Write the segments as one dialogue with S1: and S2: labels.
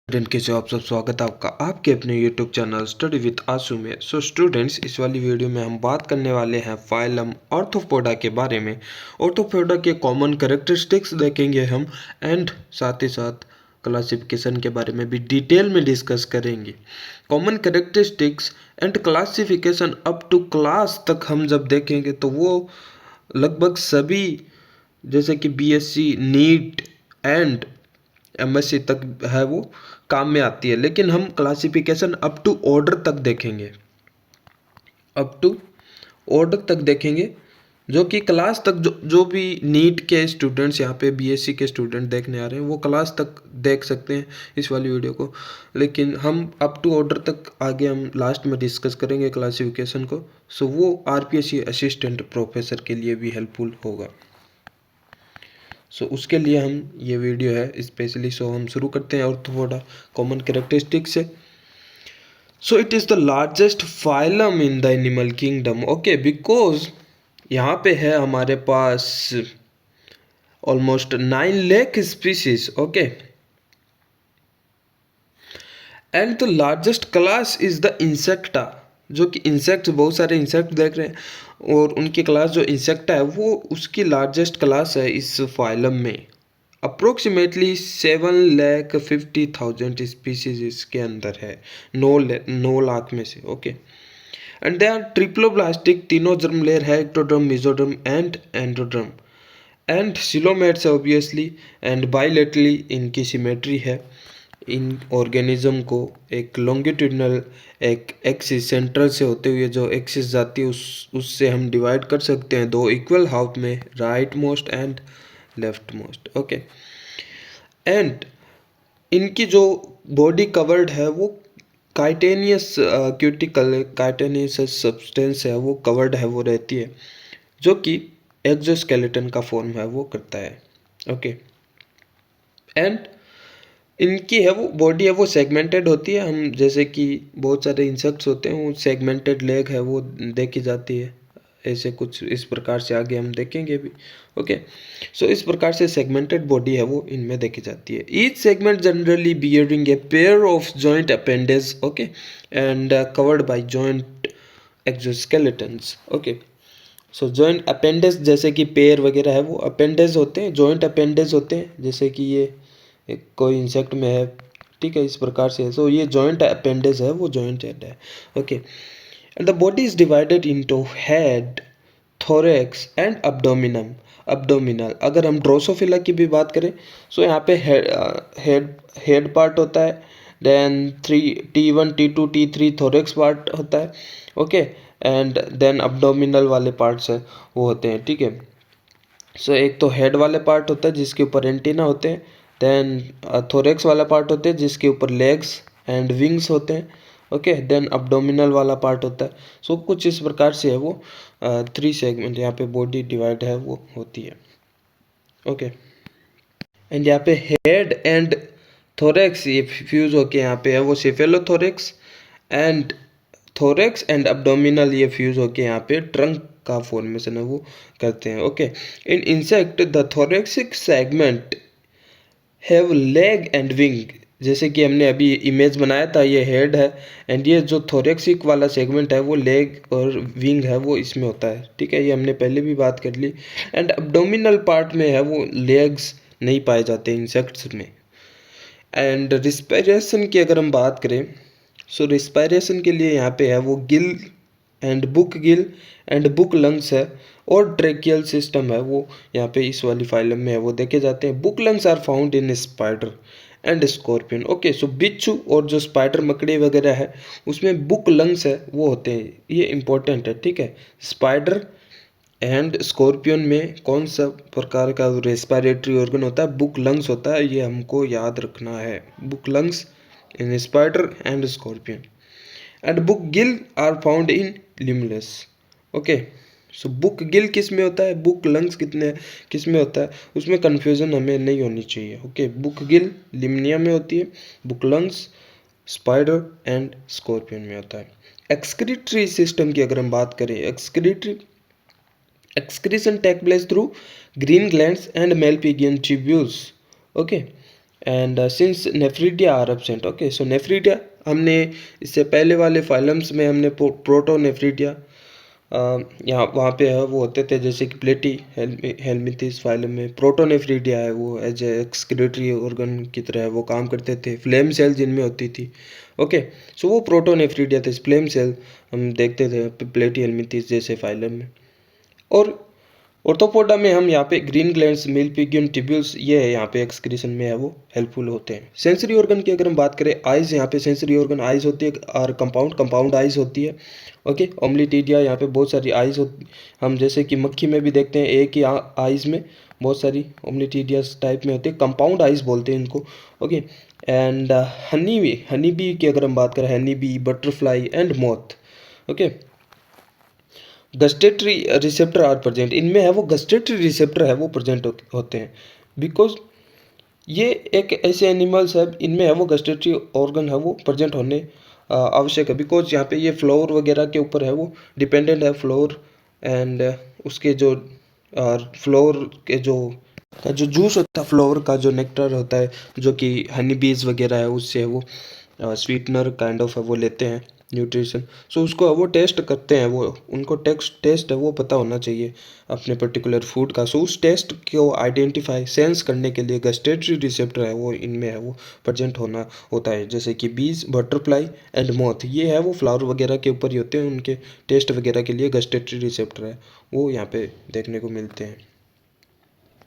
S1: Student कैसे हो आप सब। स्वागत है आपका आपके अपने यूट्यूब चैनल स्टडी विद आशु में। सो स्टूडेंट्स, इस वाली वीडियो में हम बात करने वाले हैं फाइलम ऑर्थोपोडा के बारे में। ऑर्थोपोडा के कॉमन कैरेक्टरिस्टिक्स देखेंगे हम, एंड साथ ही साथ क्लासिफिकेशन के बारे में भी डिटेल में डिस्कस करेंगे। Common characteristics and classification up to class तक हम जब देखेंगे तो वो लगभग सभी, जैसे कि बीएससी, नीट एंड एमएससी तक है, वो काम में आती है। लेकिन हम क्लासिफिकेशन अप टू ऑर्डर तक देखेंगे, अप टू ऑर्डर तक देखेंगे, जो कि क्लास तक जो भी नीट के स्टूडेंट्स यहाँ पे बीएससी के स्टूडेंट देखने आ रहे हैं वो क्लास तक देख सकते हैं इस वाली वीडियो को। लेकिन हम अप टू ऑर्डर तक आगे हम लास्ट में डिस्कस करेंगे क्लासिफिकेशन को। सो वो आरपीएससी असिस्टेंट प्रोफेसर के लिए भी हेल्पफुल होगा। सो उसके लिए हम ये वीडियो है स्पेशली। सो हम शुरू करते हैं ऑर्थोपोडा कॉमन कैरेक्टरिस्टिक से। So it is the largest phylum in the animal kingdom. Okay, because यहाँ पे है हमारे पास almost 9 lakh species. Okay, and the largest class is the Insecta, जो कि इंसेक्ट, बहुत सारे इंसेक्ट देख रहे हैं और उनकी क्लास जो इंसेक्टा है वो उसकी लार्जेस्ट क्लास है इस फाइलम में। अप्रोक्सीमेटली 7,50,000 स्पीसीज इसके अंदर है, 9 लाख में से। Okay, and they are triploblastic, तीनों जर्म लेयर है, ectoderm, mesoderm and endoderm, and coelomates है ऑब्वियसली, एंड बाइलेटरली इनकी सिमेट्री है। इन ऑर्गेनिज्म को एक लॉन्गिट्यूडनल एक एक्सिस सेंट्रल से होते हुए जो एक्सिस जाती है उससे हम डिवाइड कर सकते हैं दो इक्वल हाफ में, right most and left most. Okay, and इनकी जो बॉडी कवर्ड है वो काइटेनियस क्यूटिकल, काइटेनियस सब्सटेंस है वो कवर्ड है, वो रहती है, जो कि एक्सोस्केलेटन का फॉर्म है वो करता है। ओके, एंड इनकी है वो बॉडी है वो सेगमेंटेड होती है। हम जैसे कि बहुत सारे इंसेक्ट्स होते हैं वो सेगमेंटेड लेग है वो देखी जाती है, ऐसे कुछ इस प्रकार से आगे हम देखेंगे भी। ओके, सो इस प्रकार से सेगमेंटेड बॉडी है वो इनमें देखी जाती है। Each segment generally bearing a pair of joint appendage, okay, and covered by joint exoskeletons. Okay, so joint appendage जैसे कि पेयर वगैरह है वो अपेंडेज होते हैं, जॉइंट अपेंडेज होते हैं, जैसे कि ये कोई इंसेक्ट में है, ठीक है, इस प्रकार से। सो ये जॉइंट अपेंडेज है वो जॉइंट हेड है। Okay, and the body is divided into head, thorax and abdomen, abdominal. अगर हम ड्रोसोफिला की भी बात करें सो यहाँ पे हेड पार्ट होता है, then T1 T2 T3 thorax part होता है। ओके, एंड देन अब्डोमिनल वाले पार्ट्स है वो होते हैं, ठीक है। सो एक तो हेड वाले पार्ट होता है जिसके ऊपर एंटीना होते हैं, देन थोरेक्स वाला पार्ट होते हैं जिसके ऊपर लेग्स एंड विंग्स होते हैं। ओके, देन अब्डोमिनल वाला पार्ट होता है। सो कुछ इस प्रकार से है वो 3 सेगमेंट यहाँ पे बॉडी डिवाइड है वो होती है। ओके, एंड यहाँ पे हेड एंड थोरेक्स ये फ्यूज होके यहाँ पे है वो सेफेलोथोरेक्स, एंड थोरेक्स एंड अब्डोमिनल ये फ्यूज होके यहाँ पे ट्रंक का फॉर्मेशन है वो करते हैं। Okay, in insect the थोरेक्सिक segment have leg and wing, जैसे कि हमने अभी इमेज बनाया था, ये हेड है, एंड ये जो थोरेक्सिक वाला सेगमेंट है वो लेग और विंग है वो इसमें होता है, ठीक है, ये हमने पहले भी बात कर ली। एंड अब्डोमिनल पार्ट में है वो लेग्स नहीं पाए जाते इंसेक्ट्स में। एंड रिस्पायरेशन की अगर हम बात करें सो रिस्पायरेशन के लिए यहाँ पे है वो गिल एंड बुक लंग्स है, और ट्रेकियल सिस्टम है वो यहाँ पे इस वाली फाइलम में है वो देखे जाते हैं। Book lungs are found in spider and scorpion. Okay, so बिच्छू और जो स्पाइडर मकड़ी वगैरह है उसमें बुक लंग्स है वो होते हैं, ये इंपॉर्टेंट है, ठीक है। स्पाइडर एंड स्कॉर्पियन में कौन सा प्रकार का रेस्पिरेटरी ऑर्गन होता है? बुक लंग्स होता है, ये हमको याद रखना है। Book lungs in spider and scorpion, and book gill are found in Limulus. Okay, so book gill किस में होता है, बुक लंग्स किस में होता है, उसमें कन्फ्यूजन हमें नहीं होनी चाहिए। ओके, बुक गिल लिमनिया में होती है, book lungs spider and scorpion में होता है। एक्सक्रीटरी सिस्टम की अगर हम बात करें, excretion take place through green glands and Malpighian tubules. Okay, and since nephridia are absent. Okay, so nephridia हमने इससे पहले वाले फाइलम्स में हमने प्रोटोनेफ्रीडिया यहाँ वहाँ पे है वो होते थे, जैसे कि प्लेटी हेलमिंथेस फाइलम में प्रोटोनेफ्रीडिया है, वो एज ए एक्सक्रीटरी ऑर्गन की तरह वो काम करते थे। फ्लेम सेल जिनमें होती थी। ओके, सो वो प्रोटोनेफ्रीडिया थे। फ्लेम सेल हम देखते थे प्लेटी हेलमिंथेस जैसे फाइलम में। और ऑर्थोपोडा में हम यहाँ पे ग्रीन ग्लैंड्स, मिल्पिगियन ट्यूब्यूल्स, ये है यहाँ पे एक्सक्रीशन में है वो हेल्पफुल होते हैं। सेंसरी ऑर्गन की अगर हम बात करें, आइज, यहाँ पे सेंसरी ऑर्गन आइज होती है और कंपाउंड आइज होती है। ओके, ओमलीटिडिया, यहाँ पे बहुत सारी आइज होती, हम जैसे कि मक्खी में भी देखते हैं एक ही आइज में बहुत सारी ओमलीटिडियास टाइप में होती है, कंपाउंड आइज बोलते हैं इनको। ओके, एंड हनी बी की अगर हम बात करें, honey bee, butterfly and moth. Okay, gustatory receptor are present, इनमें है वो गस्टेटरी रिसेप्टर है वो प्रेजेंट होते हैं। बिकॉज ये एक ऐसे एनिमल्स है, इनमें है वो गस्टेटरी ऑर्गन है वो प्रेजेंट होने आवश्यक है। बिकॉज यहाँ पे ये फ्लोर वगैरह के ऊपर है वो डिपेंडेंट है, फ्लोर एंड उसके जो फ्लोर के जो का जो जूस होता है, फ्लोर का जो नेक्टर होता है, जो कि हनी बीज वगैरह है उससे वो स्वीटनर काइंड ऑफ है वो लेते हैं न्यूट्रिशन। सो उसको वो टेस्ट करते हैं, वो उनको टेस्ट है वो पता होना चाहिए अपने पर्टिकुलर फूड का। सो उस टेस्ट को आइडेंटिफाई सेंस करने के लिए गस्टेटरी रिसेप्टर है वो इनमें है वो प्रेजेंट होना होता है। जैसे कि बीज, बटरफ्लाई एंड मॉथ, ये है वो फ्लावर वगैरह के ऊपर ही होते हैं, उनके टेस्ट वगैरह के लिए गस्टेटरी रिसेप्टर है वो यहाँ पे देखने को मिलते हैं।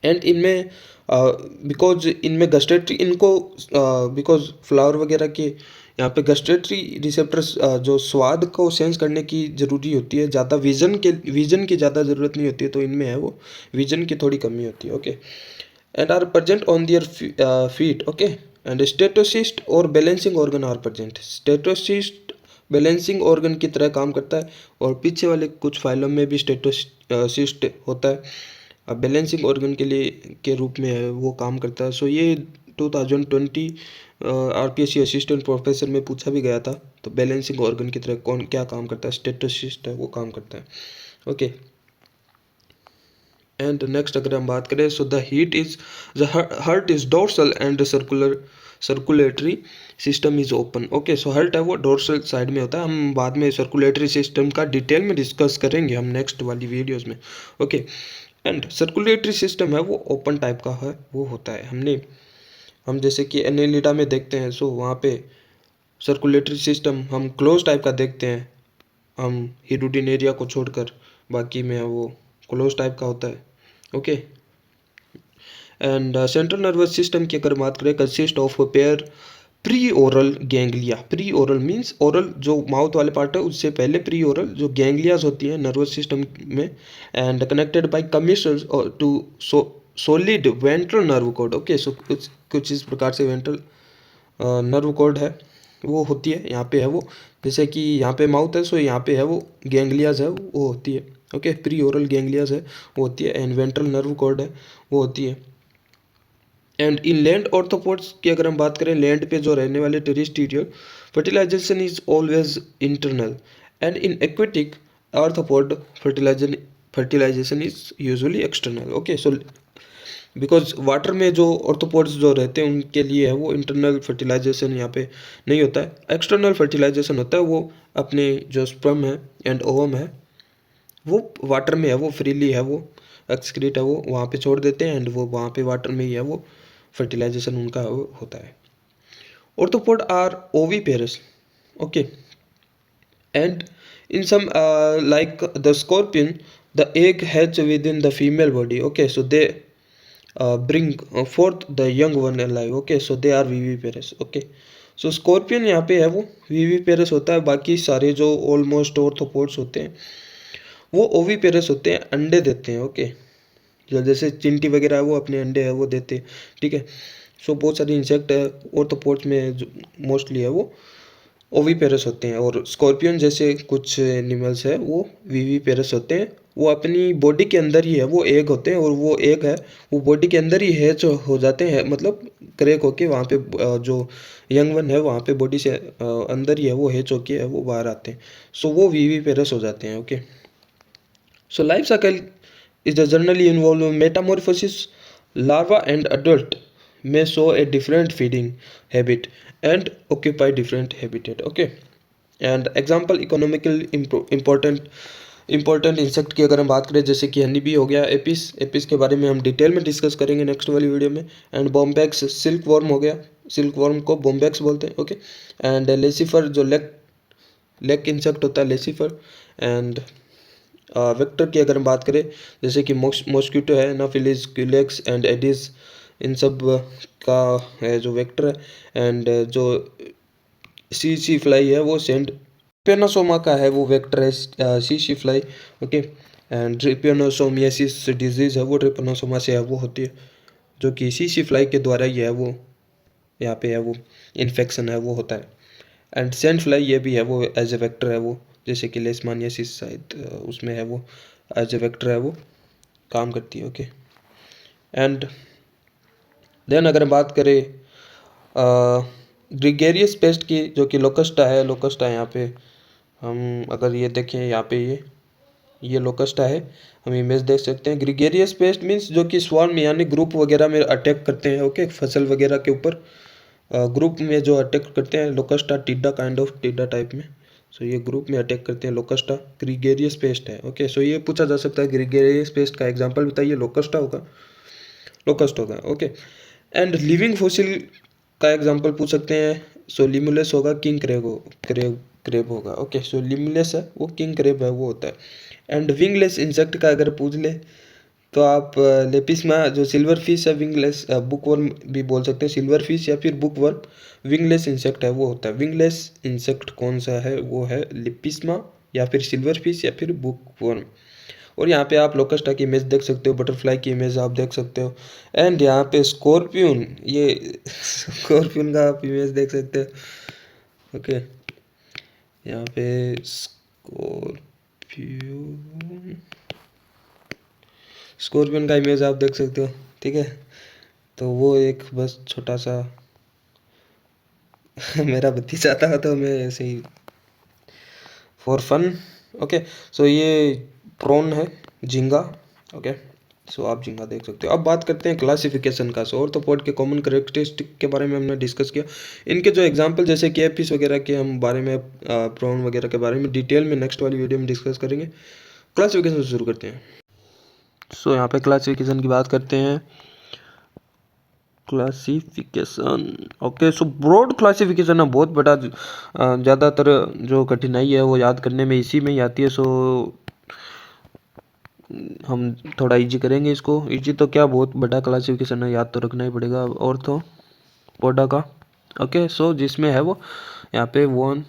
S1: एंड इनमें बिकॉज इनमें गस्टेटरी इनको बिकॉज फ्लावर वगैरह के यहाँ पे गस्टेटरी रिसेप्टर्स जो स्वाद को सेंस करने की ज़रूरी होती है, ज़्यादा विजन की ज़्यादा ज़रूरत नहीं होती है, तो इनमें है वो विजन की थोड़ी कमी होती है। Okay, and are present on their feet. Okay, and statocyst और balancing organ are present. Statocyst balancing organ की तरह काम करता है, और पीछे वाले कुछ फाइलों में भी स्टेटोसिस्ट होता है, बैलेंसिंग ऑर्गन के लिए के रूप में है वो काम करता है। सो ये 2020 आरपीएससी असिस्टेंट प्रोफेसर में पूछा भी गया था। तो बैलेंसिंग ऑर्गन की तरह कौन क्या काम करता है, स्टेटोसिस्ट है वो काम करता है। ओके, एंड नेक्स्ट अगर हम बात करें, so the heart is dorsal and circulatory system is open. Okay, so heart है वो डोर्सल साइड में होता है। हम बाद में सर्कुलेटरी सिस्टम का डिटेल में डिस्कस करेंगे हम नेक्स्ट वाली वीडियोस में। ओके, एंड सर्कुलेटरी सिस्टम है वो ओपन टाइप का है वो होता है। हम जैसे कि एनेलिडा में देखते हैं, सो वहाँ पे सर्कुलेटरी सिस्टम हम क्लोज टाइप का देखते हैं, हम हिडुडिनेरिया को छोड़कर, बाकी में वो क्लोज टाइप का होता है। Okay, and central nervous system की अगर बात करें, consist of pair pre oral ganglia. Pre oral means oral जो माउथ वाले पार्ट है उससे पहले प्री ओरल जो गैंग्लियाज होती है नर्वस सिस्टम में, and connected by commissures to solid ventral nerve cord. Okay, so कुछ इस प्रकार से वेंट्रल नर्व कोड है वो होती है यहाँ पे है वो, जैसे कि यहाँ पे माउथ है, सो यहाँ पे है वो गैंग्लियाज है वो होती है। ओके, प्री ओरल गैंग्लियाज है वो होती है, एंड वेंट्रल नर्व कोड है वो होती है। एंड इन लैंड ऑर्थोपोड्स की अगर हम बात करें, लैंड पे जो रहने वाले terrestrial, fertilization is always internal, and in aquatic arthropod fertilization is usually external. Okay, so because water में जो ऑर्थोपोड्स जो रहते हैं उनके लिए है वो इंटरनल फर्टिलाइजेशन यहाँ पे नहीं होता है, एक्सटर्नल फर्टिलाइजेशन होता है। वो अपने जो स्पर्म है एंड ओवम है वो वाटर में है वो फ्रीली है वो एक्सक्रीट है वो वहाँ पे छोड़ देते हैं, एंड वो वहाँ पे वाटर में ही है वो फर्टिलाइजेशन उनका होता है। Arthropod are oviparous. Okay, and in some like the scorpion, the egg hatch within the female body. Okay, so they bring forth the young one alive. Okay, so they are viviparous. Okay, so scorpion यहाँ पे है वो viviparous होता है, बाकी सारे जो almost arthropods होते हैं वो ओविपेरस होते हैं, अंडे देते हैं। ओके, जैसे चिंटी वगैरह है वो अपने अंडे है वो देते हैं। ठीक है, सो बहुत सारे इंसेक्ट है ऑर्थोपोड्स में जो मोस्टली है वो ओविपेरस होते हैं, और स्कॉर्पियन जैसे कुछ एनिमल्स है वो विविपेरस होते हैं। वो अपनी बॉडी के अंदर ही है वो एग होते हैं, और वो एग है वो बॉडी के अंदर ही हैच हो जाते हैं, मतलब क्रैक होके वहाँ पे जो यंग वन है वहाँ पे बॉडी से अंदर ही है वो हैच होके है वो बाहर आते हैं। सो वो विविपेरस हो जाते हैं। Okay, so life cycle is generally involve metamorphosis, larva and adult may show a different feeding habit and occupy different habitat. Okay, and example economical important insect की अगर हम बात करें, जैसे कि हनी बी हो गया, एपिस एपिस के बारे में हम डिटेल में डिस्कस करेंगे नेक्स्ट वाली वीडियो में। एंड बॉम्बैक्स सिल्क वर्म हो गया, सिल्क वर्म को बॉम्बैक्स बोलते हैं। ओके, एंड लेसिफर जो लेक इंसेक्ट होता है, लेसिफर। एंड वेक्टर की अगर हम बात करें, जैसे कि मॉस्किटो है, एनाफिलिस, क्यूलेक्स एंड एडिस, इन सब का है जो वेक्टर है। एंड जो सी फ्लाई है वो सेंट ट्रिपेनोसोमा का है, वो वेक्टर है सी फ्लाई। ओके, एंड ट्रिपेनोसोमियासिस डिजीज़ है वो ट्रिपेनोसोमा से है, वो होती है, जो कि सी फ्लाई के द्वारा ही है, वो यहाँ पे है, वो इन्फेक्शन है वो होता है। एंड सेंट फ्लाई ये भी है, वो एज ए वेक्टर है, वो जैसे कि लेशमानियासिस शायद उसमें है, वो एज ए वेक्टर है, वो काम करती है। ओके, एंड देन अगर हम बात करें ग्रिगेरियस पेस्ट की, जो कि लोकस्टा है, लोकस्टा यहाँ पे हम अगर ये देखें, यहाँ पे ये लोकस्टा है, हम इमेज देख सकते हैं। ग्रिगेरियस पेस्ट मीन्स जो कि स्वार्म यानी ग्रुप वगैरह में अटैक करते हैं। ओके, फसल वगैरह के ऊपर ग्रुप में जो अटैक करते हैं, लोकस्टा टिड्डा, काइंड ऑफ टिड्डा टाइप में। सो ये ग्रुप में अटैक करते हैं, लोकस्टा ग्रिगेरियस पेस्ट है। ओके, सो ये पूछा जा सकता है ग्रिगेरियस पेस्ट का एग्जाम्पल बताइए, लोकस्टा होगा, लोकस्ट होगा। ओके, एंड लिविंग फॉसिल का एग्जांपल पूछ सकते हैं। सो लिमुलस होगा, किंग क्रेब होगा। ओके, सो लिमुलस है वो, किंग क्रेब है वो होता है। एंड विंगलेस इंसेक्ट का अगर पूछ ले तो आप लेपिस्मा जो सिल्वर फिश है, विंगलेस बुकवर्म भी बोल सकते हैं, सिल्वर फिश या फिर बुकवर्म विंगलेस इंसेक्ट है वो होता है। विंगलेस इंसेक्ट कौन सा है, वो है लेपिस्मा या फिर सिल्वर फिश या फिर बुकवर्म। और यहाँ पे आप लोकस्टा की इमेज देख सकते हो, बटरफ्लाई की इमेज आप देख सकते हो। एंड यहाँ पे स्कॉर्पियन, ये स्कॉर्पियन का आप इमेज देख सकते हो। ओके, यहाँ पे स्कॉर्पियन का इमेज आप देख सकते हो। ठीक है, तो वो एक बस छोटा सा मेरा भतीजा था, तो मैं ऐसे ही फॉर फन। ओके, सो ये प्रॉन है, झींगा। ओके, सो आप झींगा देख सकते हो। अब बात करते हैं क्लासिफिकेशन का। सो ऑर्थ्रोपोड के कॉमन करेक्टरिस्टिक के बारे में हमने डिस्कस किया। इनके जो एग्जांपल जैसे कि एपिस वगैरह के हम बारे में, प्रॉन वगैरह के बारे में डिटेल में नेक्स्ट वाली वीडियो में डिस्कस करेंगे। क्लासिफिकेशन से शुरू करते हैं। सो यहाँ पे क्लासिफिकेशन की बात करते हैं। Classification, okay, so broad classification है, बहुत बड़ा, ज़्यादातर जो कठिनाई है वो याद करने में इसी में ही आती है। सो हम थोड़ा इजी करेंगे इसको। इजी तो क्या, बहुत बड़ा क्लासिफिकेशन है, याद तो रखना ही पड़ेगा ऑर्थ्रोपोडा का। ओके, सो जिसमें है वो यहाँ पे वन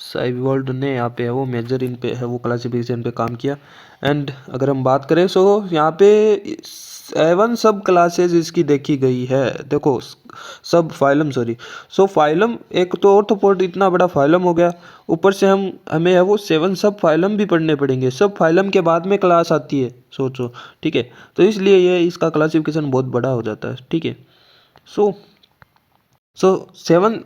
S1: साइबोल्ड ने यहाँ पे है वो मेजर इन पे है वो क्लासिफिकेशन पे काम किया। एंड अगर हम बात करें, सो यहाँ पे 7 सब क्लासेज इसकी देखी गई है। देखो, सब फाइलम, सॉरी, सो फाइलम, एक तो ऑर्थ्रोपोड इतना बड़ा फाइलम हो गया, ऊपर से हमें है वो 7 सब फाइलम भी पढ़ने पड़ेंगे। सब फाइलम के बाद में क्लास आती है, सोचो। ठीक है, तो इसलिए ये इसका क्लासिफिकेशन बहुत बड़ा हो जाता है। ठीक है, सो 7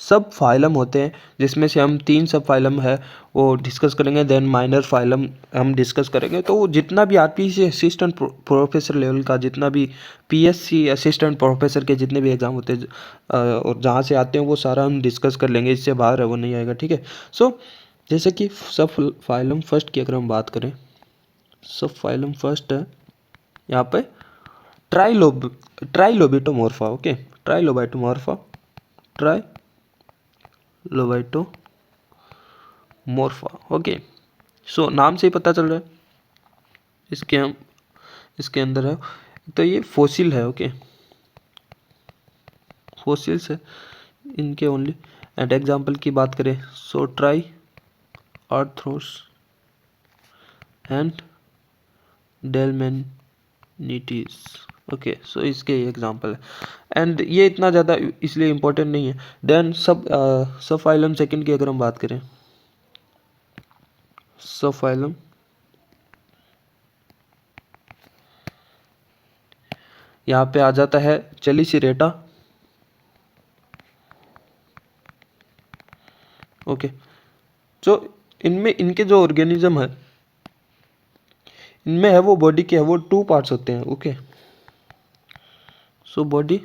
S1: सब फाइलम होते हैं, जिसमें से हम 3 सब फाइलम है वो डिस्कस करेंगे। देन माइनर फाइलम हम डिस्कस करेंगे। तो जितना भी आरपीसी असिस्टेंट प्रोफेसर लेवल का, जितना भी पीएससी असिस्टेंट प्रोफेसर के जितने भी एग्जाम होते हैं और जहाँ से आते हैं, वो सारा हम डिस्कस कर लेंगे। इससे बाहर है वो नहीं आएगा। ठीक है, सो जैसे कि सब फाइलम फर्स्ट की अगर हम बात करें, सब फाइलम फर्स्ट है यहाँ पे ट्राइलोबिटोमॉर्फा। ओके, ट्राइलोबाइटोमॉर्फा, ट्राइलोबाइटोमॉर्फा। ओके, सो नाम से ही पता चल रहा है इसके अंदर है, तो ये फॉसिल है। ओके, फॉसिल्स है इनके ओनली। एंड एग्जांपल की बात करें, so Triarthrus and Dalmanites. Okay, so इसके एग्जांपल है। एंड ये इतना ज़्यादा इसलिए इम्पोर्टेंट नहीं है। देन सब फाइलम सेकंड की अगर हम बात करें, सब फाइलम यहाँ पे आ जाता है चेलिसिरेटा। ओके, जो इनमें इनके जो ऑर्गेनिज्म है, इनमें है वो बॉडी के है वो 2 पार्ट्स होते हैं। ओके, सो बॉडी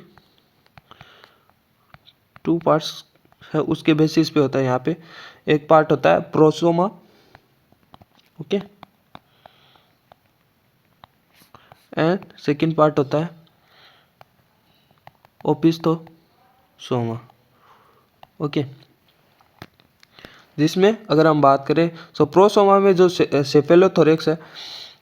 S1: 2 पार्ट्स है, उसके बेसिस पे होता है। यहाँ पे एक पार्ट होता है prosoma, okay, and second part होता है ओपिस्थोसोमा, ओके। जिसमें अगर हम बात करें सो प्रोसोमा में जो सेफेलोथोरेक्स है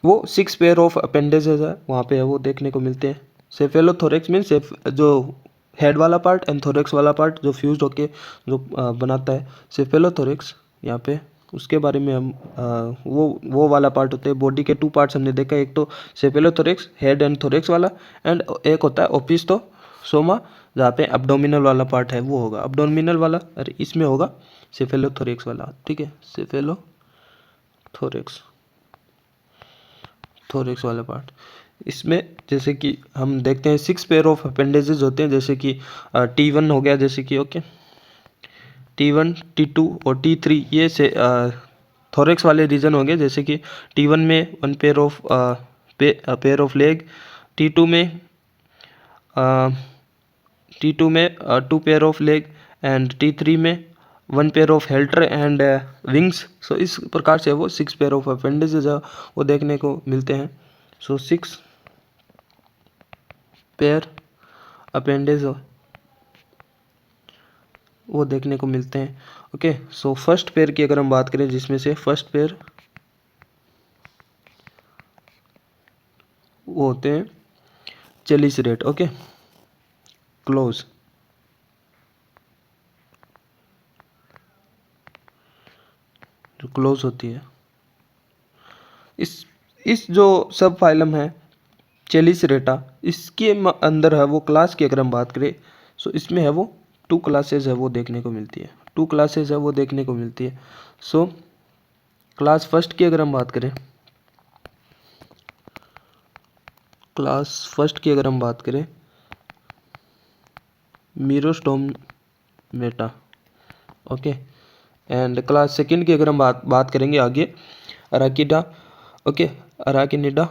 S1: वो 6 पेयर ऑफ अपेंडेजेस है, वहाँ पे है वो देखने को मिलते हैं। सेफेलोथोरेक्स मीन्स जो हेड वाला पार्ट एंड थोरेक्स वाला पार्ट जो फ्यूज होके जो बनाता है सेफेलोथोरेक्स, यहाँ पे उसके बारे में हम वो वाला पार्ट होते हैं। बॉडी के 2 पार्ट्स हमने देखा, एक तो सेफेलोथोरेक्स हेड एंड थोरेक्स वाला, एंड एक होता है ओपिस्थोसोमा जहाँ पे एब्डोमिनल वाला पार्ट है वो होगा एब्डोमिनल वाला, और इसमें होगा सेफेलोथोरेक्स वाला, ठीक है, सेफेलोथोरेक्स थोरेक्स वाला पार्ट। इसमें जैसे कि हम देखते हैं 6 पेयर ऑफ अपेंडेजेस होते हैं, जैसे कि T1 हो गया, जैसे कि ओके T1 T2 और T3 ये से थोरेक्स वाले रीजन होंगे। जैसे कि T1 में 1 पेयर ऑफ लेग, T2 में two pair of leg, and T3 में 1 pair of halter and wings. So इस प्रकार से वो 6 पेयर ऑफ अपेंडेजेस है वो देखने को मिलते हैं। सो 6 पेयर अपेंडेज वो देखने को मिलते हैं, ओके। सो फर्स्ट पेयर की अगर हम बात करें, जिसमें से फर्स्ट पेयर वो होते हैं चेलिसरेट, ओके, क्लोज, जो क्लोज होती है। इस जो सब फाइलम है चेलिसरेटा, इसके अंदर है वो क्लास की अगर हम बात करें, सो इसमें है वो 2 क्लासेस है वो देखने को मिलती है, 2 क्लासेस है वो देखने को मिलती है। सो क्लास फर्स्ट की अगर हम बात करें, क्लास फर्स्ट की अगर हम बात करें मीरोस्टोमेटा, ओके, एंड क्लास सेकंड की अगर हम बात करेंगे आगे अराकिडा, ओके, अराकिनिडा,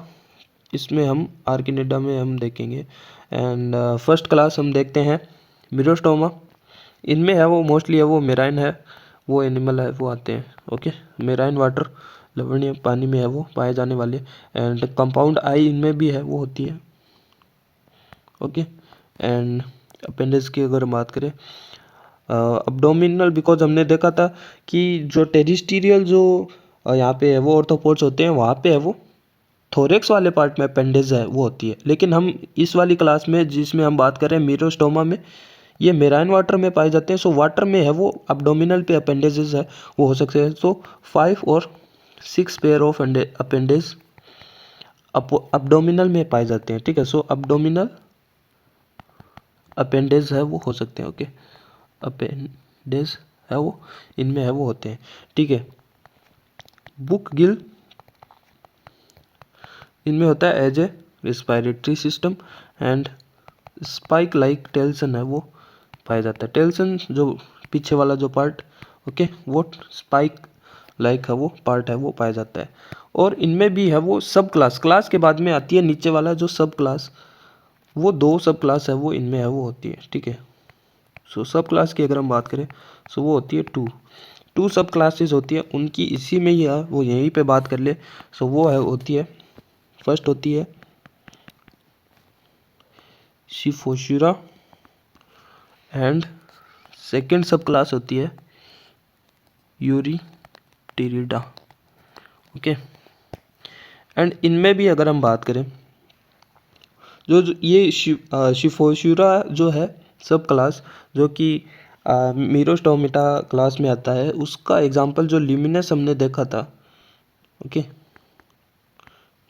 S1: इसमें हम आर्किनिडा में हम देखेंगे। एंड फर्स्ट क्लास हम देखते हैं मीरोस्टोमा, इनमें है वो मोस्टली है वो मेराइन है वो एनिमल है वो आते हैं, ओके, मेराइन वाटर लवणीय पानी में है वो पाए जाने वाले, एंड कंपाउंड आई इनमें भी है वो होती है, ओके। एंड अपेंडिक्स की अगर बात करें अब्डोमिनल, बिकॉज हमने देखा था कि जो टेरिस्टीरियल जो यहाँ पे है वो ऑर्थोपोड्स होते हैं, वहाँ पे है वो थोरेक्स वाले पार्ट में अपेंडेज है वो होती है। लेकिन हम इस वाली क्लास में जिसमें हम बात कर रहे हैं मीरोस्टोमा में, ये मेराइन वाटर में पाए जाते हैं। सो वाटर में है वो अब्डोमिनल पे अपेंडेजेस है वो हो सकते हैं। सो 5 और 6 पेयर ऑफ अपेंडेज अब्डोमिनल में पाए जाते हैं, ठीक है। सो अब्डोमिनल अपेंडेज है वो हो सकते हैं, ओके, अपेंडेज है वो इनमें है वो होते हैं, ठीक है। बुक गिल इनमें होता है as a respiratory system, and spike like telson है वो पाया जाता है। टेल्सन जो पीछे वाला जो पार्ट, ओके, वो स्पाइक लाइक है वो पार्ट है वो पाया जाता है। और इनमें भी है वो सब क्लास के बाद में आती है नीचे वाला जो सब क्लास, वो 2 सब क्लास है वो इनमें है वो होती है, ठीक है। सो सब क्लास की अगर हम बात करें सो वो होती है 2 सब क्लासेस होती है उनकी, इसी में ही है वो यहीं पे बात कर ले। सो वो है होती है फर्स्ट होती है शिफोशुरा, एंड सेकंड सब क्लास होती है यूरिटेरिडा, ओके। एंड इनमें भी अगर हम बात करें जो ये शिफोशुरा जो है सब क्लास जो कि मीरोस्टोमेटा क्लास में आता है, उसका एग्जांपल जो ल्यूमिनस हमने देखा था, ओके,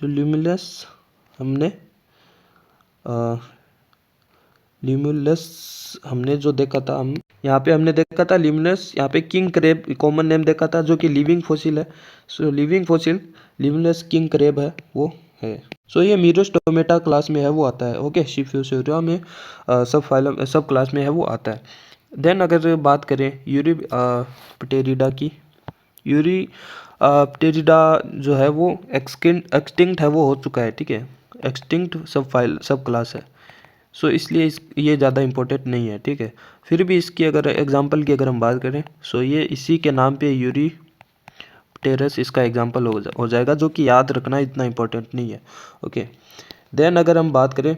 S1: जो ल्यूमिनस हमने ल्यूमुलस हमने जो देखा था, हम यहाँ पे हमने देखा था ल्यूमिनस, यहाँ पे किंग क्रेब कॉमन नेम देखा था जो कि लिविंग फॉसिल है। So living fossil Limulus king crab है वो है। सो ये मीरोस्टोमेटा क्लास में है वो आता है, ओके, शिफोशुरा में सब फाइलम सब क्लास में है वो आता है। देन अगर बात करें यूरिपटेरिडा की, यूरिपटेरिडा जो है वो एक्सटिंक्ट है वो हो चुका है, ठीक है, एक्सटिंक्ट सब क्लास है। सो इसलिए ये ज़्यादा इम्पोर्टेंट नहीं है, ठीक है। फिर भी इसकी अगर एग्जांपल की अगर हम बात करें, सो ये इसी के नाम पे यूरीटेरस इसका एग्जांपल हो जाएगा, जो कि याद रखना इतना इम्पोर्टेंट नहीं है, ओके। देन अगर हम बात करें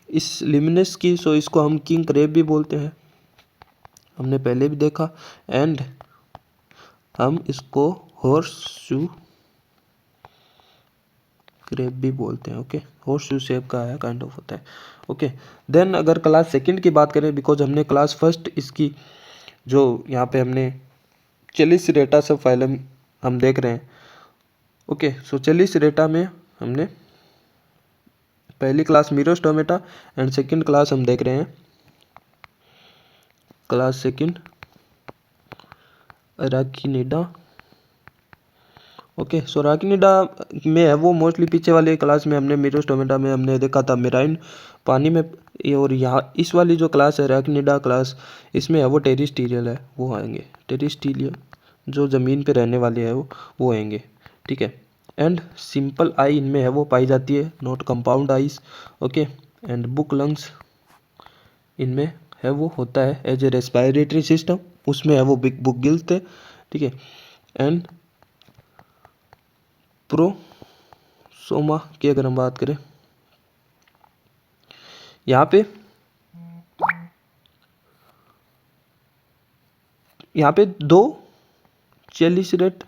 S1: इस लिमिनस की, सो इसको हम किंग क्रेब भी बोलते हैं, हमने पहले भी देखा। एंड हम इसको हॉर्सशू क्रेब भी बोलते हैं, ओके। हॉर्सशू शेप का है, काइंड ऑफ होता है, ओके। देन अगर क्लास सेकंड की बात करें, बिकॉज हमने क्लास फर्स्ट इसकी जो यहाँ पे हमने चेलिसरेटा सब फाइलम हम देख रहे हैं, ओके। सो चेलिसरेटा में हमने पहली क्लास मीरोस्टोमेटा एंड सेकंड क्लास हम देख रहे हैं क्लास सेकंड अराकिनिडा, ओके। सो अराकिनिडा में है वो मोस्टली पीछे वाले क्लास में हमने मीरोस्टोमेटा में हमने देखा था मेराइन पानी में, और यहाँ इस वाली जो क्लास है अराकिनिडा क्लास, इसमें है वो टेरिस्टीरियल है, वो आएंगे टेरिस्टीरियल, जो ज़मीन पे रहने वाले हैं वो आएंगे, ठीक है। एंड सिंपल आई इनमें है वो पाई जाती है, not compound eyes, okay. And book lungs इनमें है वो होता है एज ए रेस्पिरेटरी सिस्टम, उसमें है वो बिग बुक गिल्स थे, ठीक है। एंड प्रोसोमा की अगर हम बात करें, यहाँ पे दो चेलिसरेट,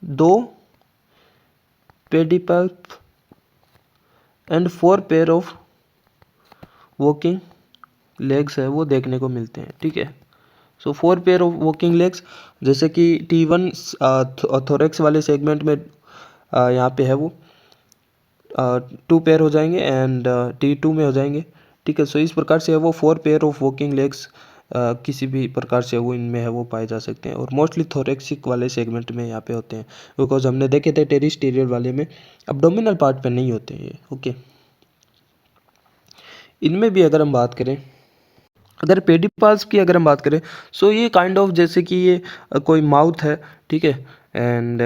S1: दो pedipalp and 4 pair of walking legs है वो देखने को मिलते हैं, ठीक है। So 4 pair of walking legs, जैसे कि T1 थोरेक्स वाले सेगमेंट में यहाँ पे है वो 2 पेयर हो जाएंगे, एंड T2 में हो जाएंगे, ठीक है। सो इस प्रकार से है वो 4 पेयर ऑफ वॉकिंग लेग्स किसी भी प्रकार से वो इनमें है वो पाए जा सकते हैं, और मोस्टली थोरेक्सिक वाले सेगमेंट में यहाँ पे होते हैं, बिकॉज हमने देखे थे टेरिस्टीरियल वाले में अब्डोमिनल पार्ट पे नहीं होते हैं ये, ओके। इनमें भी अगर हम बात करें, अगर पेडिपाल्स की अगर हम बात करें, सो ये काइंड ऑफ जैसे कि ये कोई माउथ है, ठीक है। एंड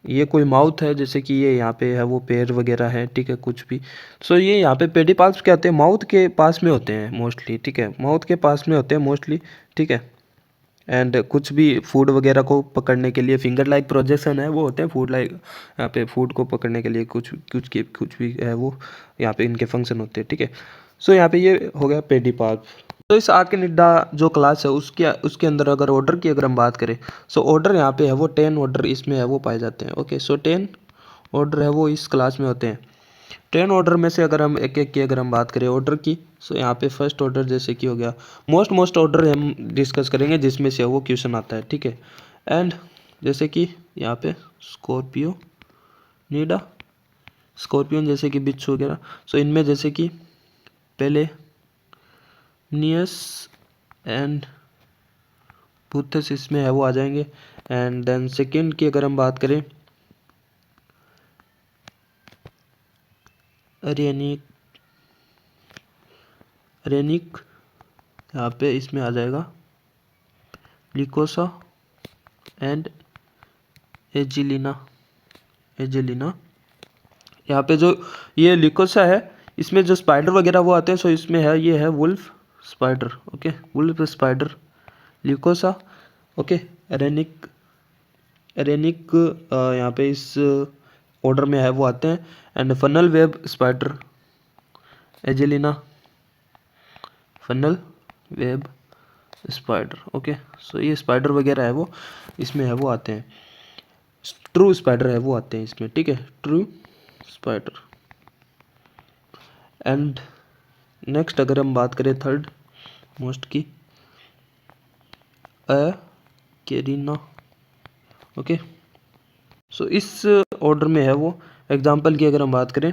S1: ये कोई माउथ है, जैसे कि ये यहाँ पे है वो पैर वगैरह है, ठीक है, कुछ भी। सो ये यहाँ पे पेडिपाल्स क्या होते हैं, माउथ के पास में होते हैं मोस्टली, ठीक है, माउथ के पास में होते हैं मोस्टली, ठीक है। एंड कुछ भी फूड वगैरह को पकड़ने के लिए फिंगर लाइक प्रोजेक्शन है वो होते हैं, फूड लाइक यहाँ पे फूड को पकड़ने के लिए कुछ भी है वो यहाँ पे इनके फंक्शन होते हैं, ठीक है। सो यहाँ पे ये हो गया पेडिपाल्प। तो इस आर्किनिडा जो क्लास है उसके अंदर अगर ऑर्डर की अगर हम बात करें, सो ऑर्डर यहाँ पे है वो 10 ऑर्डर इसमें है वो पाए जाते हैं, ओके। सो 10 ऑर्डर है वो इस क्लास में होते हैं। 10 ऑर्डर में से अगर हम एक एक की अगर हम बात करें ऑर्डर की, सो यहाँ पे फर्स्ट ऑर्डर जैसे कि हो गया, मोस्ट ऑर्डर हम डिस्कस करेंगे जिसमें से वो क्वेश्चन आता है, ठीक है। एंड जैसे कि यहाँ पे स्कॉर्पियो नीडा, स्कॉर्पियन जैसे कि बिच्छू वगैरह, सो इनमें जैसे कि पहले नियस एंड बुथस इसमें है वो आ जाएंगे। एंड देन सेकंड की अगर हम बात करें, रेनिक यहाँ पे इसमें आ जाएगा लिकोसा एंड एजिलिना। यहाँ पे जो ये लिकोसा है, इसमें जो स्पाइडर वगैरह वो आते हैं, सो इसमें है ये है wolf spider, okay, wolf spider Lycosa, okay. रेनिक यहाँ पे इस ऑर्डर में है वो आते हैं। And funnel web spider Agelena, funnel web spider, okay. So ये स्पाइडर वगैरह है वो इसमें है वो आते हैं, ट्रू स्पाइडर है वो आते हैं इसमें, ठीक है, ट्रू स्पाइडर। एंड नेक्स्ट अगर हम बात करें थर्ड मोस्ट की, केरिना, ओके। सो इस ऑर्डर में है वो एग्जाम्पल की अगर हम बात करें,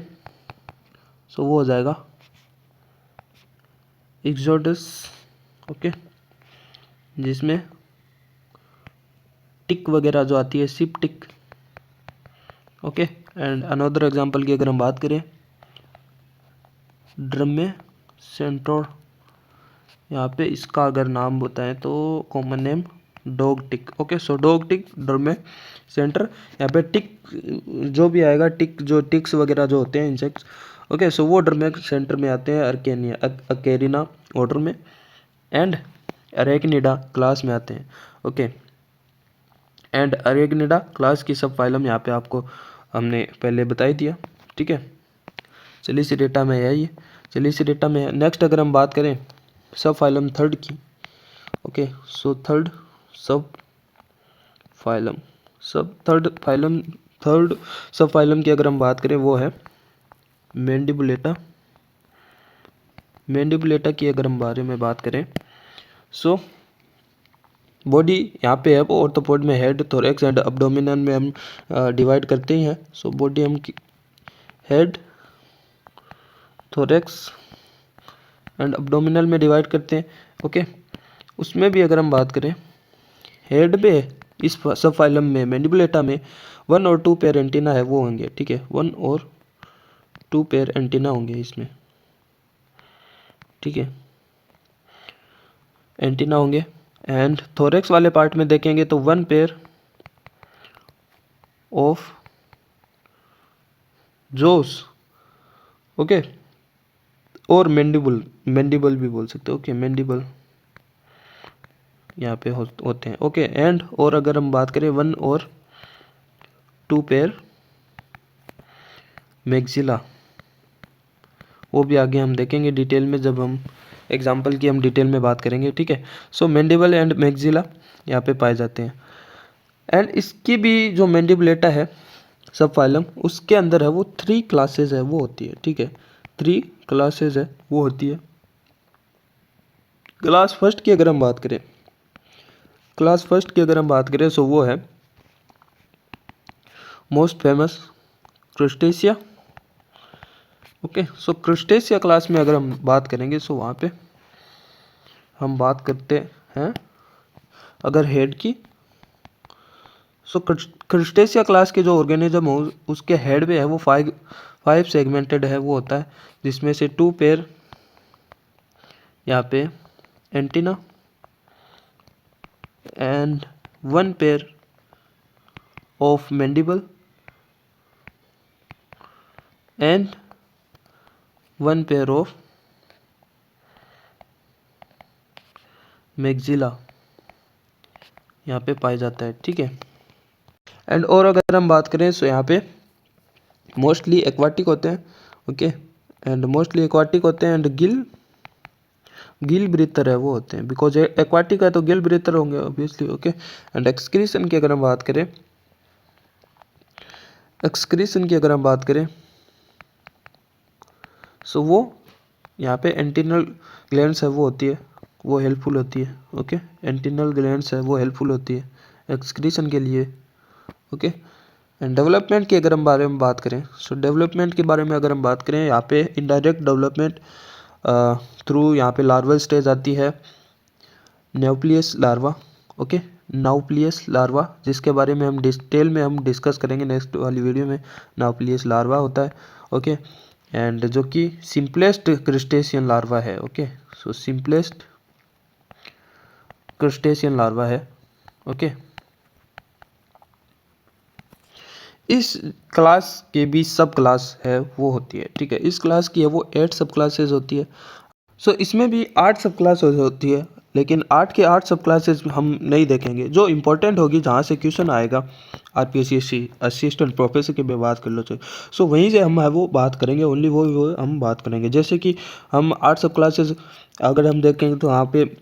S1: सो वो हो जाएगा एक्सोडस, ओके, जिसमें टिक वगैरह जो आती है sheep tick, okay. And another example की अगर हम बात करें, ड्रम में सेंट्रोर, यहाँ पे इसका अगर नाम बताएं तो कॉमन नेम डॉग टिक, ओके। सो डॉग टिक ड्रम में सेंटर, यहाँ पे टिक जो भी आएगा, टिक जो टिक्स वगैरह जो होते हैं इंसेक्ट्स, ओके, सो वो ऑर्डर में सेंटर में आते हैं अकेरिना ऑर्डर में, एंड अरेक्निडा क्लास में आते हैं। ओके, एंड अरेक्निडा क्लास की सब फाइलम यहाँ पे आपको हमने पहले बता ही दिया। ठीक है, चलिए इसी डेटा में यही है। चलिए इसी डेटा में नेक्स्ट अगर हम बात करें सब फाइलम थर्ड की। ओके, सो थर्ड सब फाइलम थर्ड सब फाइलम की अगर हम बात करें वो है मैंडिबुलेटा की अगर हम बारे में बात करें, सो बॉडी यहाँ पे है वो ऑर्थोपोड में हेड, थोरैक्स एंड अब्डोमिनल में हम डिवाइड करते ही हैं। सो बॉडी हम हेड, थोरैक्स एंड अब्डोमिनल में डिवाइड करते हैं। ओके, उसमें भी अगर हम बात करें हेड पे इस सब फाइलम में मैंडिबुलेटा में 1 और 2 पेयर एंटीना है वो होंगे। ठीक है, 1 और 2 पेयर एंटीना होंगे इसमें। ठीक है, एंटीना होंगे। एंड थोरैक्स वाले पार्ट में देखेंगे तो 1 पेयर ऑफ जोस। ओके, और मैंडिबल भी बोल सकते हो। ओके, मैंडिबल यहाँ पे होते हैं। ओके, एंड और अगर हम बात करें 1 और 2 पेयर मैक्सिला, वो भी आगे हम देखेंगे डिटेल में जब हम एग्जाम्पल की हम डिटेल में बात करेंगे। ठीक है, सो मैंडिबल एंड मैक्सिला यहाँ पे पाए जाते हैं। एंड इसकी भी जो मैंडिबुलेटा है सब फाइलम, उसके अंदर है वो 3 क्लासेस है वो होती है। ठीक है, 3 क्लासेस है वो होती है। क्लास फर्स्ट की अगर हम बात करें सो वो है मोस्ट फेमस क्रिस्टेशिया। ओके, सो क्रिस्टेशिया क्लास में अगर हम बात करेंगे सो वहाँ पे हम बात करते हैं अगर हेड की, सो क्रिस्टेशिया क्लास के जो ऑर्गेनिज्म हो उसके हेड पे है वो 5 सेगमेंटेड है वो होता है, जिसमें से 2 पेयर यहाँ पे antenna and 1 pair of mandible and 1 pair of maxilla यहाँ पे पाया जाता है। ठीक है, एंड और अगर हम बात करें सो यहाँ पे मोस्टली एक्वाटिक होते हैं। ओके, एंड मोस्टली एक्वाटिक होते हैं एंड गिल ब्रीथर है वो होते हैं, बिकॉज एक्वाटिक है तो गिल ब्रीथर होंगे ऑब्वियसली। ओके, एंड एक्सक्रीशन की अगर हम बात करें सो वो यहाँ पे एंटीनल ग्लैंड्स है वो होती है, वो हेल्पफुल होती है। ओके, एंटीनल ग्लैंड्स है वो हेल्पफुल होती है एक्सक्रीशन के लिए। ओके, एंड डेवलपमेंट की अगर हम बारे में बात करें सो डेवलपमेंट के बारे में अगर हम बात करें यहाँ पे इनडायरेक्ट डेवलपमेंट थ्रू यहाँ पे लार्वल स्टेज आती है न्यूक्लियस लार्वा। ओके, नाउप्लियस लार्वा, जिसके बारे में हम डिटेल में हम डिस्कस करेंगे नेक्स्ट वाली वीडियो में। नाउप्लियस लार्वा होता है। ओके, एंड जो कि सिंपलेस्ट क्रस्टेशियन लार्वा है। ओके, सो सिंपलेस्ट क्रस्टेशियन लार्वा है। ओके, इस क्लास के भी सब क्लास है वो होती है। ठीक है, इस क्लास की है वो 8 सब क्लासेस होती है। सो इसमें भी 8 सब क्लास होती है, लेकिन 8 के 8 सब क्लासेस हम नहीं देखेंगे। जो इंपॉर्टेंट होगी जहाँ से क्वेश्चन आएगा आरपीएससी असिस्टेंट प्रोफेसर की भी बात कर लो चाहिए, सो वहीं से हम है वो बात करेंगे, ओनली वो हम बात करेंगे। जैसे कि हम 8 सब क्लासेस अगर हम देखेंगे तो यहाँ पे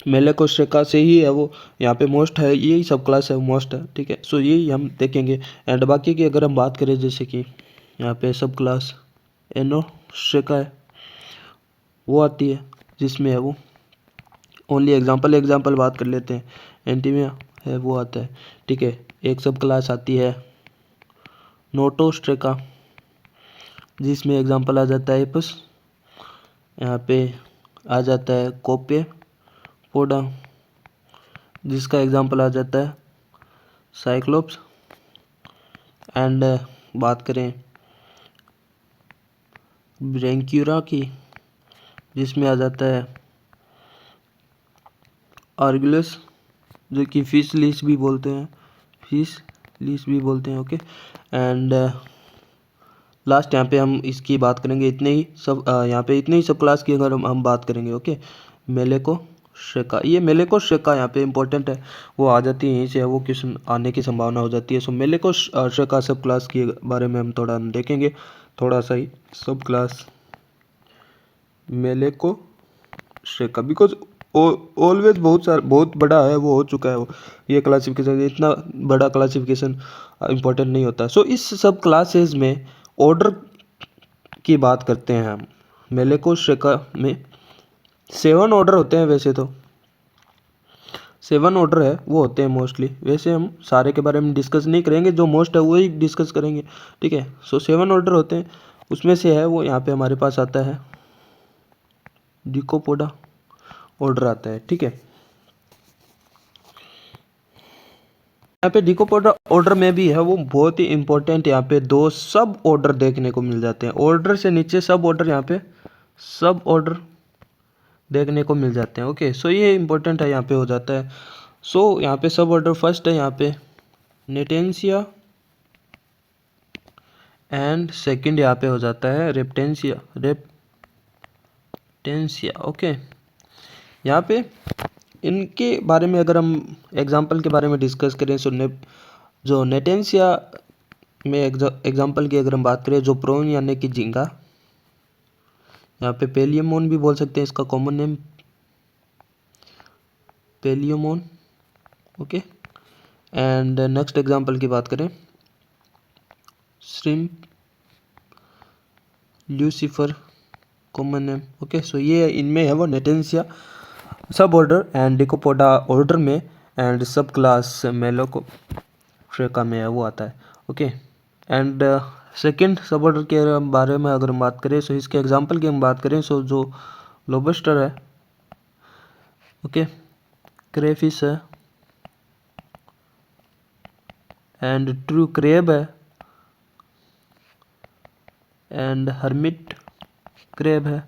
S1: मेलेकोस्ट्रेका से ही है वो यहाँ पे मोस्ट है, यही सब क्लास है मोस्ट है। ठीक है, सो यही हम देखेंगे। एंड बाकी की अगर हम बात करें जैसे कि यहाँ पे सब क्लास एनोस्ट्रेका है वो आती है, जिसमें है वो ओनली एग्जाम्पल बात कर लेते हैं। एंटीमिया है वो आता है। ठीक है, एक सब क्लास आती है नोटोस्ट्रेका, जिसमें एग्जाम्पल आ जाता है एपस, यहाँ पे आ जाता है कोपे पोडा, जिसका एग्जाम्पल आ जाता है साइक्लोप्स। एंड बात करें ब्रैंक्यूरा की, जिसमें आ जाता है आर्गुलस, जो कि फिश लीस भी बोलते हैं। ओके, एंड लास्ट यहाँ पे हम इसकी बात करेंगे, इतने ही सब यहाँ पे इतने ही सब क्लास की अगर हम बात करेंगे। ओके, मेलेको शेका, ये मेलेको शेका यहाँ पे इंपॉर्टेंट है, वो आ जाती है यहीं से, वो क्वेश्चन आने की संभावना हो जाती है। सो मेलेको शेका सब क्लास के बारे में हम थोड़ा देखेंगे, थोड़ा सा ही सब क्लास मेलेको शेका, बिकॉज ऑलवेज बहुत बड़ा है, वो हो चुका है वो, ये क्लासिफिकेशन इतना बड़ा क्लासिफिकेशन इंपॉर्टेंट नहीं होता। सो इस सब क्लासेस में ऑर्डर की बात करते हैं हम। मेलेको शेका में 7 ऑर्डर होते हैं, वैसे तो 7 ऑर्डर है वो होते हैं मोस्टली, वैसे हम सारे के बारे में डिस्कस नहीं करेंगे, जो मोस्ट है वही डिस्कस करेंगे, ठीक है। सो 7 ऑर्डर होते हैं, उसमें से है वो यहाँ पे हमारे पास आता है डिकोपोडा ऑर्डर आता है, ठीक है। यहाँ पे डिकोपोडा ऑर्डर में भी है वो बहुत ही इंपॉर्टेंट, यहाँ पे 2 सब ऑर्डर देखने को मिल जाते हैं, ऑर्डर से नीचे सब ऑर्डर, यहाँ पे सब ऑर्डर देखने को मिल जाते हैं। ओके, सो ये इंपॉर्टेंट है, यहाँ पे हो जाता है। सो यहाँ पे सब ऑर्डर फर्स्ट है यहाँ पे नेटेंसिया, एंड सेकंड यहाँ पे हो जाता है रेप्टेंसिया। ओके, यहाँ पे इनके बारे में अगर हम एग्जाम्पल के बारे में डिस्कस करें, सो जो नेटेंसिया में एग्जाम्पल की अगर हम बात करें, जो प्रोन यानी कि झींगा, यहाँ पे पेलियमोन भी बोल सकते हैं, इसका common name Palaemon. Okay, and next example की बात करें, shrimp Lucifer, common name. Okay, so ये इनमें है वो Natantia sub order and Decapoda order में, and sub class Malacostraca में है वो आता है। Okay, and second sub order के बारे में अगर हम बात करें, सो इसके एग्जांपल की हम बात करें, सो जो लोबस्टर है, ओके, क्रेफिश है, एंड ट्रू क्रेब है, एंड हर्मिट क्रेब है।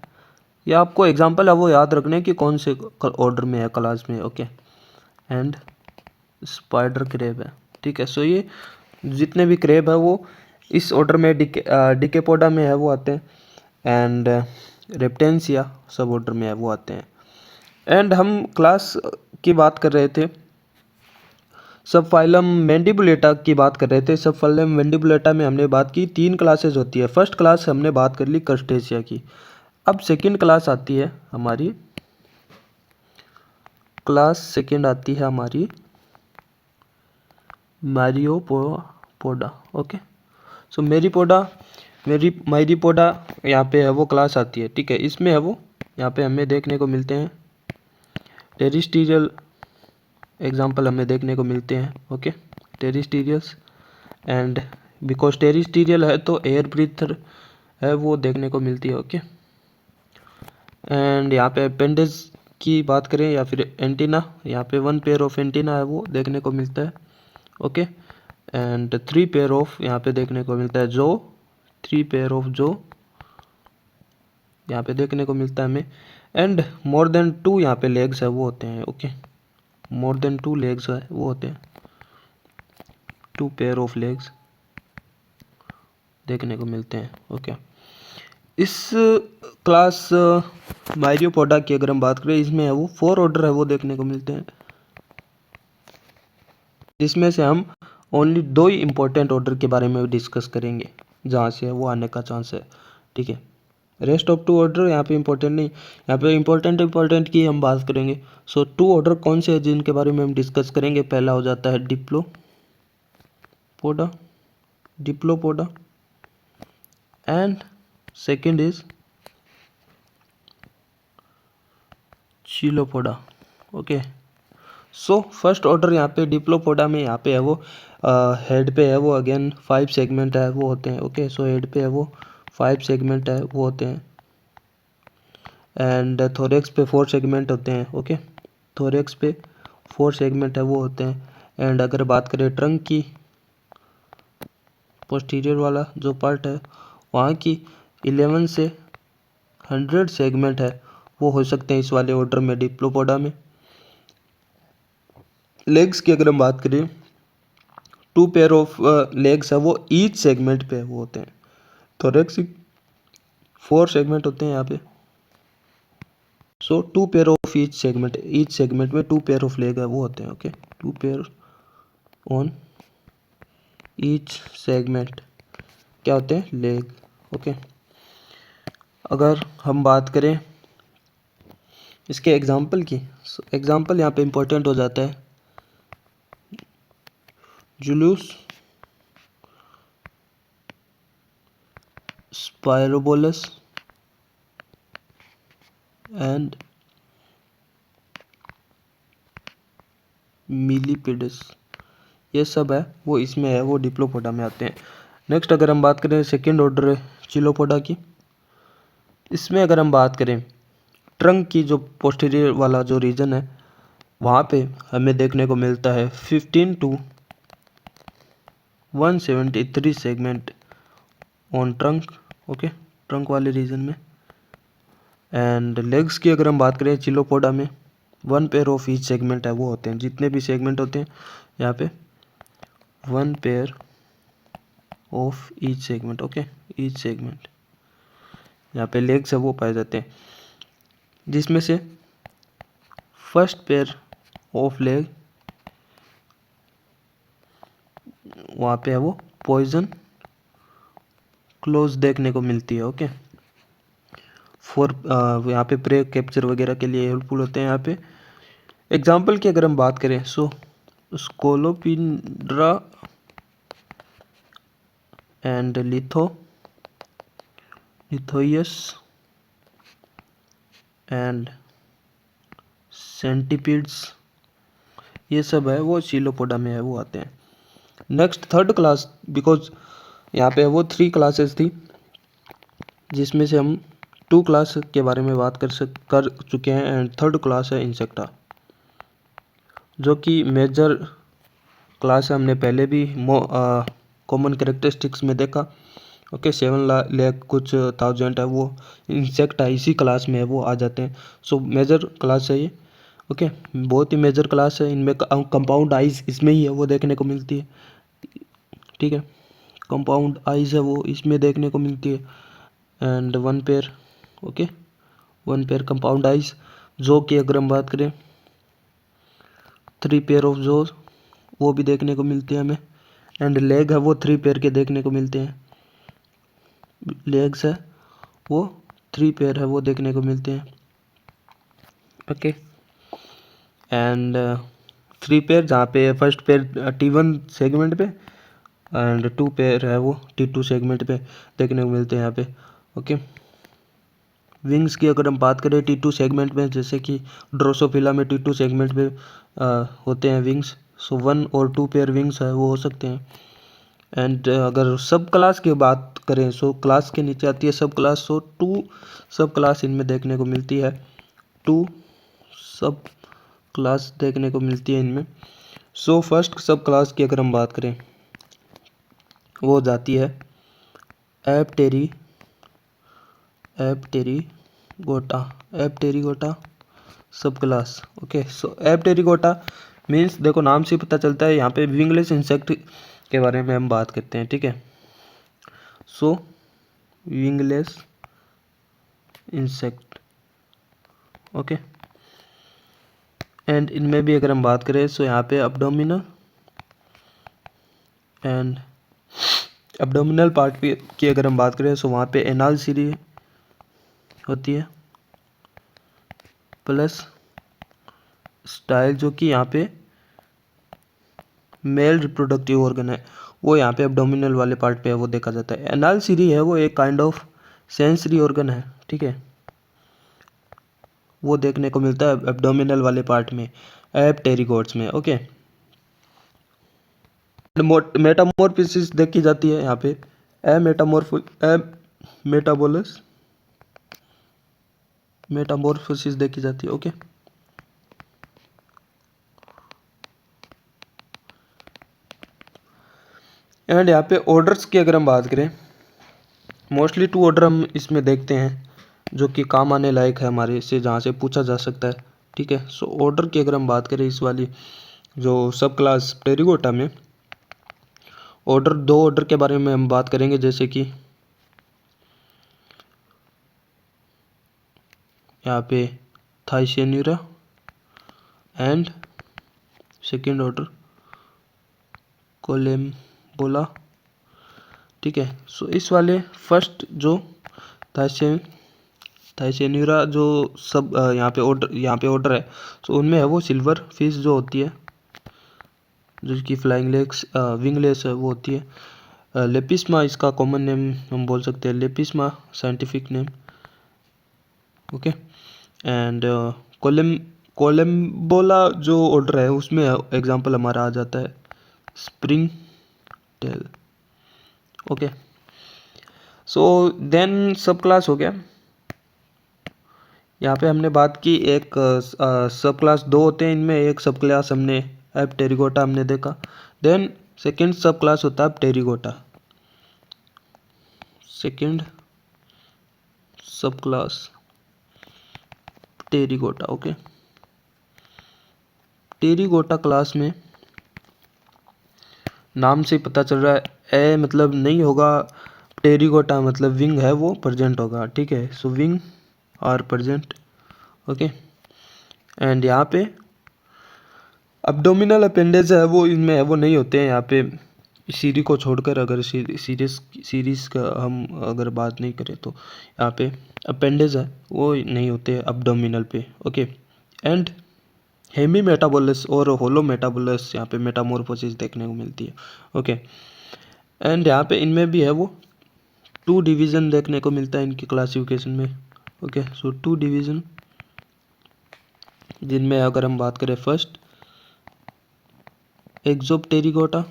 S1: ये आपको एग्जांपल है वो याद रखने की कौन से ऑर्डर में है, क्लास में। ओके, एंड स्पाइडर क्रेब है, ठीक है। सो ये जितने भी क्रेब है वो इस ऑर्डर में डिकेपोडा में है वो आते हैं, एंड रेप्टेंसिया सब ऑर्डर में है वो आते हैं। एंड हम क्लास की बात कर रहे थे, सब फाइलम मैंडिबुलेटा की बात कर रहे थे। सब फाइलम मैंडिबुलेटा में हमने बात की 3 क्लासेस होती है। फर्स्ट क्लास हमने बात कर ली क्रस्टेशिया की, अब सेकंड क्लास आती है हमारी, क्लास सेकंड आती है हमारी मैरियोपोडा। ओके, सो मैरीपोडा यहाँ पे है वो क्लास आती है, ठीक है। इसमें है वो यहाँ पे हमें देखने को मिलते हैं टेरिस्टीरियल एग्जाम्पल हमें देखने को मिलते हैं। ओके, टेरिस्टीरियल्स, एंड बिकॉज टेरिस्टीरियल है तो एयर ब्रीथर है वो देखने को मिलती है। ओके, एंड यहाँ पे अपेंडेज की बात करें या फिर एंटीना, यहाँ पे 1 पेयर ऑफ एंटीना है वो देखने को मिलता है। ओके, एंड 3 पेयर ऑफ यहाँ पे देखने को मिलता है, जो 3 पेयर ऑफ जो यहाँ पे देखने को मिलता है हमें, एंड मोर देन 2 यहाँ पे लेग्स है वो होते हैं। ओके, मोर देन 2 लेग्स है वो होते हैं, 2 पेयर ऑफ लेग्स देखने को मिलते हैं। ओके, इस क्लास मायरियोपोडा की अगर हम बात करें, इसमें है वो 4 ऑर्डर है वो देखने को मिलते हैं, जिसमें से हम ओनली 2 ही इम्पोर्टेंट ऑर्डर के बारे में डिस्कस करेंगे जहाँ से वो आने का चांस है, ठीक है। रेस्ट ऑफ 2 ऑर्डर यहाँ पे इम्पोर्टेंट नहीं, यहाँ पे इम्पोर्टेंट की हम बात करेंगे। सो 2 ऑर्डर कौन से हैं जिनके बारे में हम डिस्कस करेंगे, पहला हो जाता है Diplopoda, and second is Chilopoda. Okay, so first order यहाँ पे डिप्लोपोडा में यहाँ पे है वो हेड पे है वो अगेन 5 सेगमेंट है वो होते हैं। ओके, सो हेड पे है वो 5 सेगमेंट है वो होते हैं, एंड थोरेक्स पे 4 सेगमेंट होते हैं। ओके, थोरेक्स पे 4 सेगमेंट है वो होते हैं, एंड अगर बात करें ट्रंक की, पोस्टीरियर वाला जो पार्ट है वहाँ की 11 से 100 सेगमेंट है वो हो सकते हैं इस वाले ऑर्डर में डिप्लोपोडा में। लेग्स की अगर हम बात करें, 2 पेयर ऑफ लेग्स है वो ईच सेगमेंट पे वो होते हैं, थोरेक्सिक 4 सेगमेंट होते हैं यहाँ पे। सो 2 पेयर ऑफ ईच सेगमेंट में 2 पेयर ऑफ लेग है वो होते हैं। Okay, 2 pair on each segment क्या होते हैं, लेग। ओके, अगर हम बात करें इसके एग्जाम्पल की, एग्जाम्पल यहाँ पे इम्पोर्टेंट हो जाता है। जुलूस स्पायरोबोलस एंड मिलीपिडस, ये सब है वो इसमें है, वो डिप्लोपोडा में आते हैं। नेक्स्ट अगर हम बात करें सेकेंड ऑर्डर चिलोपोडा की, इसमें अगर हम बात करें ट्रंक की जो पोस्टीरियर वाला जो रीजन है वहाँ पे हमें देखने को मिलता है 15 to 173 segment on trunk. Okay, trunk वाले रीजन में। एंड लेग्स की अगर हम बात करें चिलोपोडा में 1 पेयर ऑफ ईच सेगमेंट है वो होते हैं, जितने भी सेगमेंट होते हैं यहाँ पे 1 pair of each segment. Okay, each segment यहाँ पे लेग्स है वो पाए जाते हैं, जिसमें से फर्स्ट पेयर ऑफ लेग वहाँ पे है वो पॉइजन क्लोज देखने को मिलती है। ओके, फॉर यहाँ पे प्रे कैप्चर वगैरह के लिए हेल्पफुल होते हैं यहाँ पे। एग्जाम्पल की अगर हम बात करें सो स्कोलोपिंड्रा एंड लिथोइयस एंड सेंटिपीड्स, ये सब है वो चिलोपोडा में है वो आते हैं। नेक्स्ट थर्ड क्लास, बिकॉज यहाँ पे वो 3 क्लासेस थी जिसमें से हम 2 क्लास के बारे में बात कर चुके हैं। एंड थर्ड क्लास है इंसेक्टा, जो कि मेजर क्लास है, हमने पहले भी कॉमन कैरेक्टरिस्टिक्स में देखा। ओके, 7 लाख कुछ थाउजेंड है वो इंसेक्ट है, इसी क्लास में है वो आ जाते हैं। सो मेजर क्लास है ये। ओके, बहुत ही मेजर क्लास है, इनमें कंपाउंड आइज इसमें ही है वो देखने को मिलती है। ठीक है, कंपाउंड आइज है वो इसमें देखने को मिलती है। And 1 pair, okay, 1 pair compound eyes. जो की अगर हम बात करें 3 पेयर ऑफ जोज वो भी देखने को मिलते हैं हमें। एंड लेग है वो 3 पेयर के देखने को मिलते हैं, लेग्स है वो 3 पेयर है वो देखने को मिलते हैं। ओके, एंड 3 पेयर जहाँ पे फर्स्ट पेयर T1 सेगमेंट पे एंड 2 पेयर है वो T2 सेगमेंट पे देखने को मिलते हैं यहाँ पे। ओके, विंग्स की अगर हम बात करें T2 सेगमेंट में, जैसे कि ड्रोसोफिला में T2 सेगमेंट पे होते हैं विंग्स, सो 1 और 2 पेयर विंग्स है वो हो सकते हैं। एंड अगर सब क्लास की बात करें सो क्लास के नीचे आती है सब क्लास, सो 2 सब क्लास इनमें देखने को मिलती है, 2 सब क्लास देखने को मिलती है इनमें। सो फर्स्ट सब क्लास की अगर हम बात करें वो हो जाती है एप्टेरिगोटा सब क्लास। ओके, सो एप्टेरिगोटा मीन्स देखो नाम से पता चलता है यहाँ पे विंगलेस इंसेक्ट के बारे में हम बात करते हैं। ठीक है, सो विंगलेस इंसेक्ट। ओके, एंड इनमें भी अगर हम बात करें सो यहाँ पे अब्डोमिनल एंड एब्डोमिनल पार्ट की अगर हम बात करें सो वहाँ पे एनाल सीरी होती है प्लस स्टाइल, जो कि यहाँ पे मेल रिप्रोडक्टिव ऑर्गन है वो यहाँ पे एब्डोमिनल वाले पार्ट पे है वो देखा जाता है। एनाल सीरी है वो एक काइंड ऑफ सेंसरी ऑर्गन है। ठीक है, वो देखने को मिलता है एब्डोमिनल वाले पार्ट में एप्टेरिगोट्स में। ओके, मेटामॉर्फोसिस देखी जाती है यहाँ पे मेटामॉर्फोसिस देखी जाती है। ओके, एंड यहाँ पे ऑर्डर्स की अगर हम बात करें, मोस्टली 2 ऑर्डर हम इसमें देखते हैं जो कि काम आने लायक है हमारे से, जहाँ से पूछा जा सकता है। ठीक है, सो ऑर्डर की अगर हम बात करें इस वाली जो सब क्लास टेरिगोटा में, ऑर्डर 2 ऑर्डर के बारे में हम बात करेंगे, जैसे कि यहाँ पे थाइसेन्यूरा एंड सेकेंड ऑर्डर कोलेम्बोला, ठीक है। सो इस वाले फर्स्ट जो थाइसेन्यूरा जो सब यहाँ पे ऑर्डर है, सो उनमें है वो सिल्वर फिश जो होती है, जिसकी फ्लाइंग लेग्स विंगलेस है वो होती है। लेपिस्मा इसका कॉमन नेम हम बोल सकते हैं, Lepisma scientific name, okay. And Collembola जो ऑर्डर है उसमें एग्जांपल हमारा आ जाता है springtail, okay. So then subclass हो गया। यहाँ पे हमने बात की एक सब क्लास दो होते हैं इनमें, एक सब क्लास हमने एप्टेरिगोटा हमने देखा। देन सेकंड सब क्लास होता है प्टेरिगोटा, सेकंड सब class Pterygota, okay. Pterygota class में नाम से पता चल रहा है ए मतलब नहीं होगा, टेरिगोटा मतलब विंग है वो प्रेजेंट होगा, ठीक है। So wing are present, okay. And यहाँ पे अब्डोमिनल अपेंडेज है वो इनमें है वो नहीं होते हैं यहाँ पे, सीरी को छोड़कर। अगर सीरीज का हम अगर बात नहीं करें तो यहाँ पे अपेंडेज है वो नहीं होते अब्डोमिनल पे, ओके। एंड हेमी मेटाबोलस और होलो मेटाबोलस यहाँ पे मेटामॉर्फोसिस देखने को मिलती है, ओके। एंड यहाँ पे इनमें भी है वो 2 डिवीज़न देखने को मिलता है इनकी क्लासिफिकेशन में, ओके। सो 2 डिवीज़न जिनमें अगर हम बात करें फर्स्ट एक्सोप्टेरिगोटा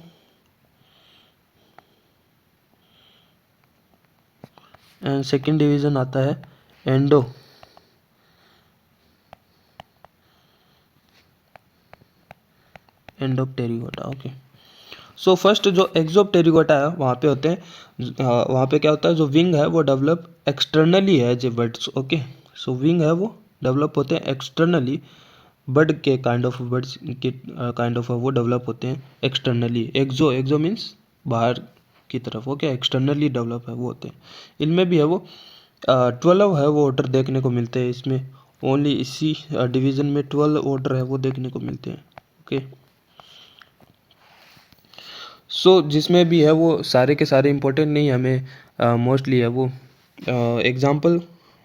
S1: एंड सेकेंड डिवीज़न आता है एंडोप्टेरिगोटा, ओके। सो फर्स्ट जो एक्सोप्टेरिगोटा है वहाँ पे होते हैं वहाँ पे क्या होता है, जो विंग है वो डेवलप एक्सटर्नली है जो बर्ड्स, ओके। सो विंग है वो डेवलप होते हैं एक्सटर्नली, बर्ड के बर्ड्स के काइंड ऑफ वो डेवलप होते हैं एक्सटर्नली। एक्सो मीन्स बाहर की तरफ, ओके। एक्सटर्नली डेवलप है वो होते हैं। इनमें भी है वो 12 है वो ऑर्डर देखने को मिलते हैं इसमें, ओनली इसी डिवीज़न में 12 ऑर्डर है वो देखने को मिलते हैं, ओके। सो जिसमें भी है वो सारे के सारे इम्पोर्टेंट नहीं, हमें मोस्टली है वो एग्जाम्पल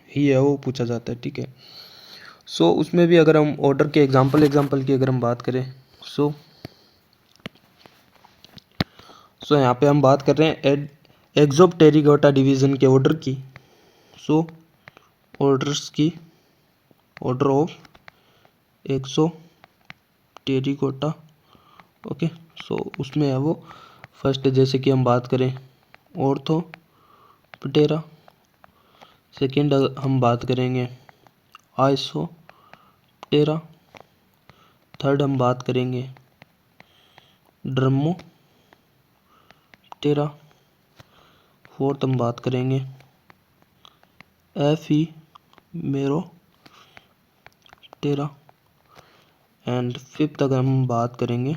S1: ही है वो पूछा जाता है, ठीक है। सो उसमें भी अगर हम ऑर्डर के एग्जाम्पल की अगर हम बात करें, सो यहाँ पे हम बात कर रहे हैं एक्सोप्टेरिगोटा डिवीज़न के ऑर्डर की। सो ऑर्डर्स की ऑर्डर ऑफ एक्सोप्टेरिगोटा, ओके। सो उसमें है वो फर्स्ट जैसे कि हम बात करें ऑर्थोप्टेरा, सेकंड हम बात करेंगे आइसोप्टेरा, थर्ड हम बात करेंगे ड्रमोप्टेरा, फोर्थ हम बात करेंगे एफीमेरोप्टेरा एंड फिफ्थ अगर हम बात करेंगे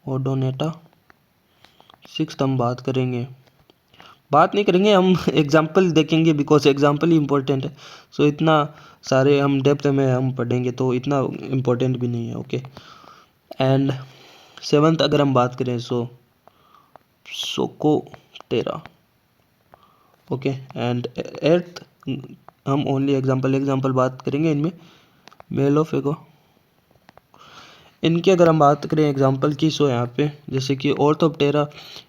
S1: ओडोनेटा, सिक्स्थ हम बात नहीं करेंगे हम एग्जाम्पल देखेंगे बिकॉज एग्जाम्पल ही इम्पोर्टेंट है। सो इतना सारे हम डेप्थ में हम पढ़ेंगे तो इतना इम्पोर्टेंट भी नहीं है, ओके। एंड सेवंथ अगर हम बात करें सोकोटेरा, ओके। एंड एट्थ हम ओनली एग्जाम्पल बात करेंगे इनमें मेलोफेगो। इनकी अगर हम बात करें एग्जांपल की, सो यहाँ पे जैसे कि ऑर्थोप्टेरा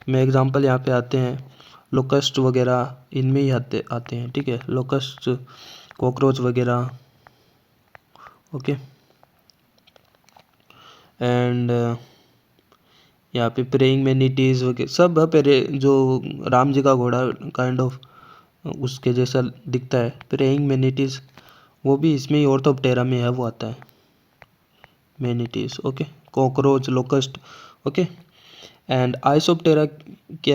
S1: में एग्जांपल यहाँ पे आते हैं लोकस्ट वगैरह, इनमें ही आते हैं, ठीक है। लोकस्ट, कॉकरोच वगैरह, ओके। एंड यहाँ पे प्रेइंग मैनिटीज वगैरह सब है, जो राम जी का घोड़ा काइंड ऑफ उसके जैसा दिखता है प्रेइंग मैनिटीज, वो भी इसमें ही ऑर्थोप्टेरा में है वो आता है मैनिटीज, okay. Cockroach, locust, okay. And Isoptera के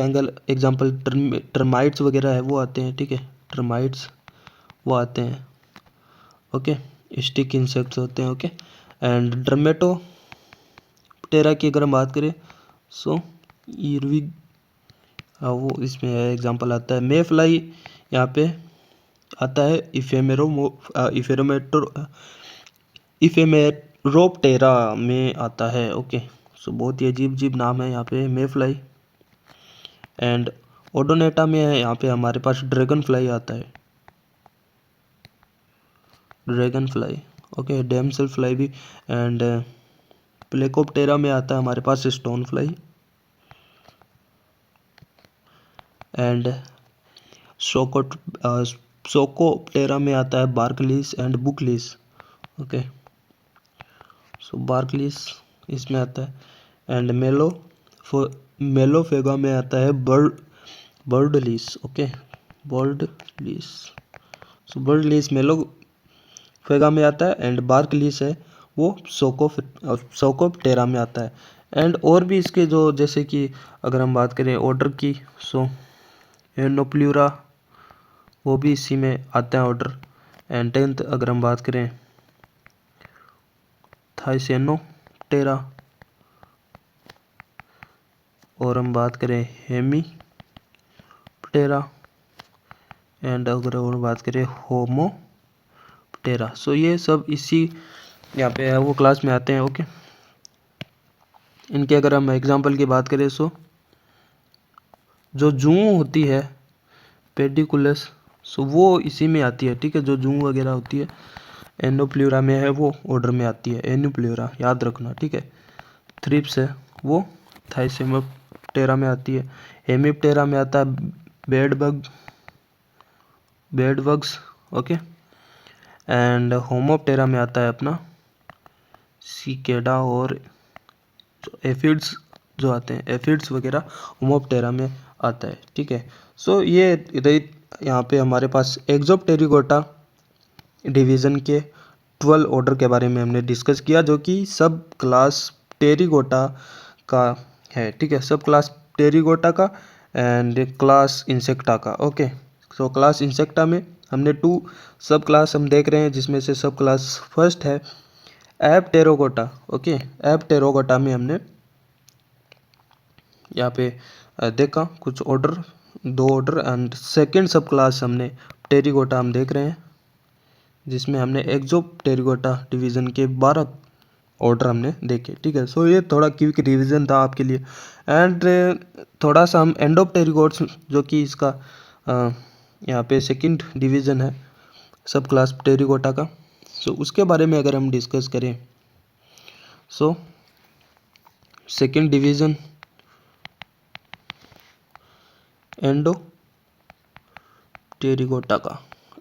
S1: एग्जांपल टर्माइट्स वगैरह है वो आते हैं, ठीक है। टर्माइट्स वो आते हैं, ओके। स्टिक इंसेक्ट्स होते हैं, ओके। एंड ड्रमेटोप्टेरा की अगर हम बात करें, सो इरविग वो इसमें एग्जांपल आता है। मे फ्लाई यहाँ पे आता है इफेमेरोप्टेरा में आता है। ओके, सो बहुत ही अजीब अजीब नाम है यहाँ पे। मे फ्लाई एंड ओडोनेटा में है यहाँ पे हमारे पास ड्रैगन फ्लाई आता है, dragon fly. Okay, damsel fly भी। एंड प्लेकोप्टेरा में आता है हमारे पास स्टोन फ्लाई। एंड सोकोट सोकोप्टेरा में आता है बार्कलीस एंड बुकलीस। ओके, सो बार्कलीस इसमें आता है। एंड मेलोफेगा में आता है बर्डलीस। ओके, बर्डलीस। सो बर्डलीस मेलोफेगा में आता है एंड बार्कलीस है वो सोकोप्टेरा में आता है। एंड और भी इसके जो, जैसे कि अगर हम बात करें ऑर्डर की, सो एनोप्ल्यूरा वो भी इसी में आता है ऑर्डर। एंड 10th अगर हम बात करें थाइसेनोप्टेरा, और हम बात करें हेमीप्टेरा, एंड अगर और बात करें होमोप्टेरा। सो ये सब इसी यहाँ पे है वो क्लास में आते हैं। ओके, इनके अगर हम एग्जांपल की बात करें, सो जो जूं होती है पेडिकुलस, सो वो इसी में आती है। ठीक है, जो जूं वगैरह होती है एनोप्ल्यूरा में है, वो ऑर्डर में आती है एनोप्ल्यूरा, याद रखना। ठीक है, थ्रिप्स है वो थाइसेमोप्टेरा में आती है। हेमिप्टेरा में आता है बेडबग्स। ओके, एंड होमोप्टेरा में आता है अपना सिकेडा और एफिड्स जो आते हैं, एफिड्स वगैरह होमोप्टेरा में आता है। ठीक है, सो ये रही यहाँ पे हमारे पास एक्सोप्टेरिकोटा डिवीज़न के 12 ऑर्डर के बारे में हमने डिस्कस किया, जो कि सब क्लास टेरिकोटा का है। ठीक है, सब क्लास टेरिकोटा का एंड क्लास इंसेक्टा का। ओके, सो क्लास इंसेक्टा में हमने 2 सब क्लास हम देख रहे हैं, जिसमें से सब क्लास फर्स्ट है एपटेरोकोटा। ओके, एपटेरोकोटा में हमने यहाँ पे देखा कुछ ऑर्डर, 2 ऑर्डर। एंड सेकंड सब क्लास हमने टेरिकोटा हम देख रहे हैं, जिसमें हमने एक्सोप्टेरिकोटा डिवीज़न के 12 ऑर्डर हमने देखे। ठीक है, सो ये थोड़ा क्विक रिवीजन था आपके लिए। एंड थोड़ा सा हम एंडोप्टेरिकोट्स, जो कि इसका यहाँ पे सेकंड डिवीज़न है सब क्लास टेरिकोटा का, सो उसके बारे में अगर हम डिस्कस करें, सो सेकंड डिवीज़न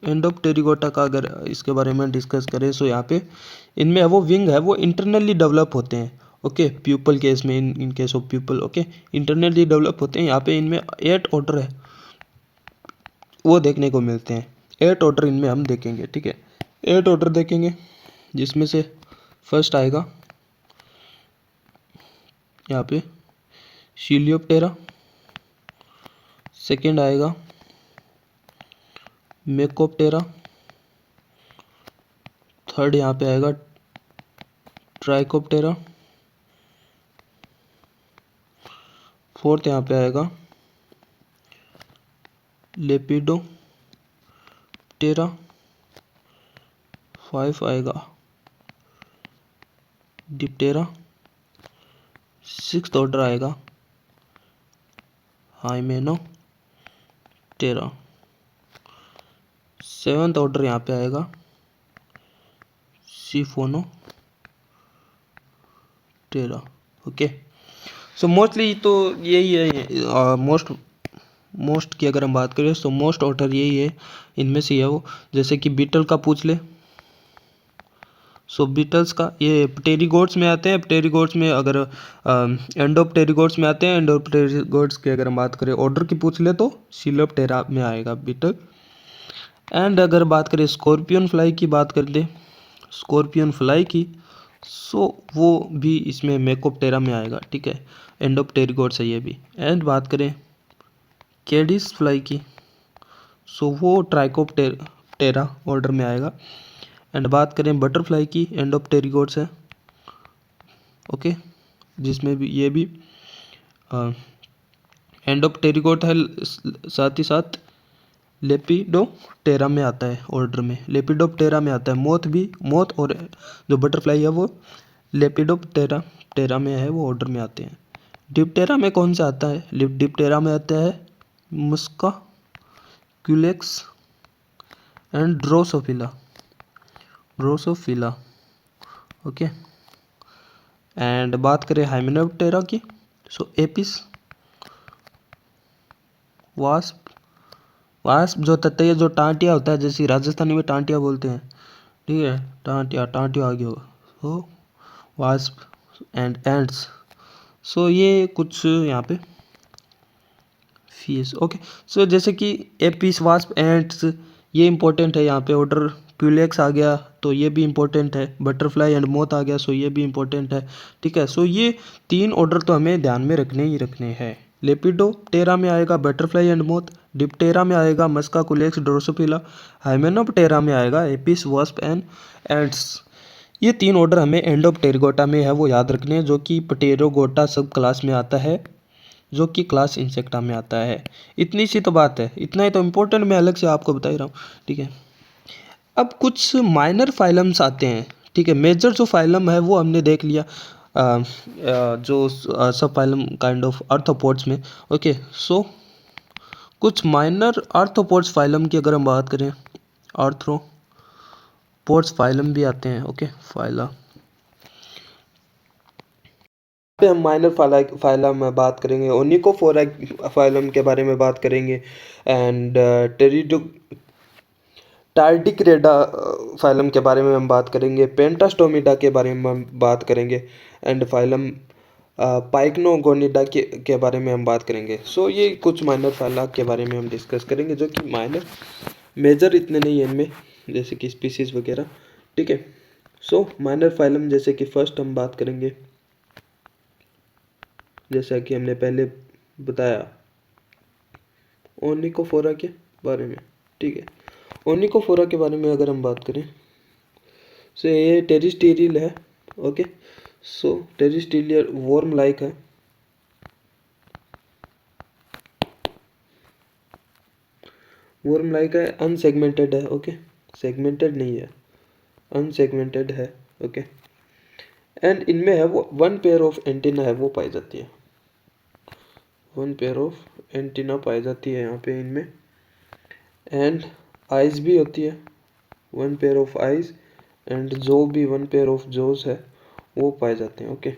S1: एंडोप्टेरिकोटा का अगर इसके बारे में डिस्कस करें, सो यहाँ पे इनमें वो विंग है वो इंटरनली डेवलप होते हैं। ओके, प्यूपल केस में, in case of pupal, okay, internally develop होते हैं। यहाँ पे इनमें 8 ऑर्डर है वो देखने को मिलते हैं। 8 ऑर्डर इनमें हम देखेंगे। ठीक है, 8 ऑर्डर देखेंगे, जिसमें से फर्स्ट आएगा यहाँ पे शीलियोप्टेरा, सेकेंड आएगा मेकोप्टेरा, थर्ड यहाँ पे आएगा ट्राइकोप्टेरा, फोर्थ यहाँ पे आएगा लेपिडोप्टेरा, 5 आएगा डिप्टेरा, 6th ऑर्डर आएगा हाइमेनोप्टेरा, 7th ऑर्डर यहाँ पे आएगा सिफोनोप्टेरा। ओके, सो मोस्टली तो यही है। मोस्ट की अगर हम बात करें, तो मोस्ट ऑर्डर यही है, इनमें से है वो। जैसे कि बीटल का पूछ ले, सो बीटल्स का ये प्टेरिगोट्स में आते हैं। प्टेरिगोट्स में अगर एंडोप्टेरिगोट्स में आते हैं। एंडोप्टेरिगोट्स की अगर हम बात करें ऑर्डर की पूछ ले, तो सिलोप्टेरा में आएगा बीटल। एंड अगर बात करें स्कॉर्पियन फ्लाई की बात कर ले, स्कॉर्पियन फ्लाई की, सो वो भी इसमें मेकोप्टेरा में आएगा। ठीक है, एंडोप्टेरिगोट्स है ये भी। एंड बात करें कैडिस फ्लाई की, सो वो ट्राइकोप्टेरा ऑर्डर में आएगा। एंड बात करें बटरफ्लाई की, एंडोप्टेरिगोट्स है। ओके, जिसमें भी ये भी एंडोप्टेरिगोट है, साथ ही साथ लेपिडोप्टेरा में आता है ऑर्डर में, लेपिडोप्टेरा में आता है। मोथ और जो बटरफ्लाई है वो लेपिडोप्टेरा में है, वो ऑर्डर में आते हैं। डिप्टेरा में कौन सा आता है? डिप्टेरा में आता है मुस्का Culex and Drosophila. Okay, and बात करें हाइमेनोप्टेरा की, सो एपिस वास्प जो ततैया जो टांटिया होता है, जैसे राजस्थानी में टांटिया बोलते हैं, ठीक है, टांटिया आ गया होगा, सो वास्प एंड एंड्स। सो ये कुछ यहाँ पे फीस। ओके, सो जैसे कि एपिस वास्प एंड्स ये इंपॉर्टेंट है यहाँ पे। ऑर्डर क्यूलेक्स आ गया तो ये भी इंपॉर्टेंट है। बटरफ्लाई एंड मोथ आ गया, सो ये भी इंपॉर्टेंट है, ठीक है। सो ये 3 ऑर्डर तो हमें ध्यान में रखने ही रखने हैं। लेपिडोप्टेरा में आएगा बटरफ्लाई एंड मोथ, डिप्टेरा में आएगा मस्का कुलेक्स ड्रोसोफिला, हाइमेनोप्टेरा में आएगा एपिस वास्प एंड एंड्स। ये 3 ऑर्डर हमें एंडोप्टेरिगोटा में है वो याद रखने हैं, जो कि प्टेरोगोटा सब क्लास में आता है, जो कि क्लास इंसेक्टा में आता है। इतनी सी तो बात है, इतना ही तो इम्पोर्टेंट मैं अलग से आपको बता ही रहा हूँ, ठीक है। अब कुछ माइनर फाइलम्स आते हैं, ठीक है। मेजर जो फाइलम है वो हमने देख लिया, जो सब फाइलम काइंड ऑफ आर्थ्रोपोड्स में। ओके, सो कुछ माइनर आर्थ्रोपोड्स फाइलम की अगर हम बात करें, आर्थ्रोपोड्स फाइलम भी आते हैं। ओके, फाइला पे हम माइनर फाइलम में बात करेंगे, ओनिकोफोरा फाइलम के बारे में बात करेंगे, एंड टेरिडो टार्डिग्रेडा फाइलम के बारे में हम बात करेंगे, पेंटास्टोमिडा के बारे में हम बात करेंगे, एंड फाइलम पाइक्नोगोनिडा के बारे में हम बात करेंगे। सो ये कुछ माइनर फाइला के बारे में हम डिस्कस करेंगे, जो कि माइनर, मेजर इतने नहीं है इनमें, जैसे कि स्पीसीज वगैरह, ठीक है। सो माइनर फाइलम जैसे कि फर्स्ट हम बात करेंगे, जैसा कि हमने पहले बताया, ओनिकोफोरा के बारे में, ठीक है। ओनिकोफोरा के बारे में अगर हम बात करें, सो ये टेरिस्टेरियल है। ओके, सो टेरिस्टेरियल वर्म लाइक है, वर्म लाइक है, अनसेगमेंटेड है। ओके, सेगमेंटेड नहीं है, अनसेगमेंटेड है। ओके, एंड इनमें है वो 1 पेयर ऑफ एंटीना है वो पाई जाती है, 1 पेयर ऑफ एंटीना पाई जाती है यहाँ पे इनमें, एंड आइज भी होती है, 1 पेयर ऑफ आइज, एंड जो भी 1 पेयर ऑफ जोज है वो पाए जाते हैं। ओके,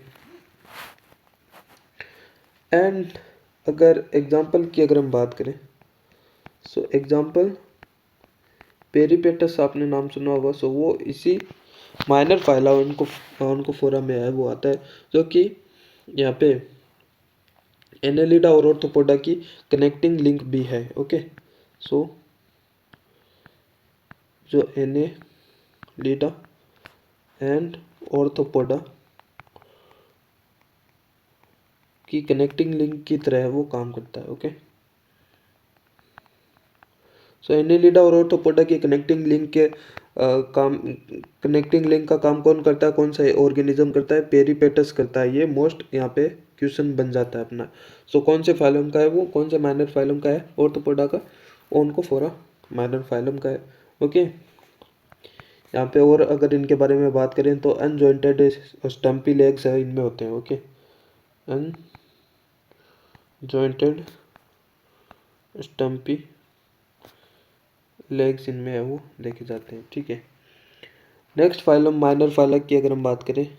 S1: एंड अगर एग्जाम्पल की अगर हम बात करें, सो एग्जाम्पल पेरिपेटस आपने नाम सुना होगा, सो वो इसी माइनर फाइला उनको फोरा में है वो आता है, जो कि यहाँ पे एनेलिडा और ऑर्थोपोडा की कनेक्टिंग लिंक भी है। ओके, सो जो एनेलिडा एंड ऑर्थोपोडा की कनेक्टिंग लिंक की तरह वो काम करता है। ओके, सो एनेलिडा और ऑर्थोपोडा की कनेक्टिंग लिंक के कनेक्टिंग लिंक का काम कौन करता है, कौन सा ऑर्गेनिज्म करता है? पेरिपेटस करता है। ये मोस्ट यहाँ पे क्वेश्चन बन जाता है अपना। सो कौन से फाइलम का है वो, कौन से माइनर फाइलम का है? ऑर्थोपोडा का, ओनकोफोरा माइनर फाइलम का है। ओके, यहाँ पे और अगर इनके बारे में बात करें तो अनजॉइंटेड स्टम्पी लेग्स है इनमें होते हैं। ओके, अनजॉइंटेड स्टम्पी लेग्स इनमें है वो देखे जाते हैं, ठीक है। नेक्स्ट फाइलम माइनर फाइला की अगर हम बात करें,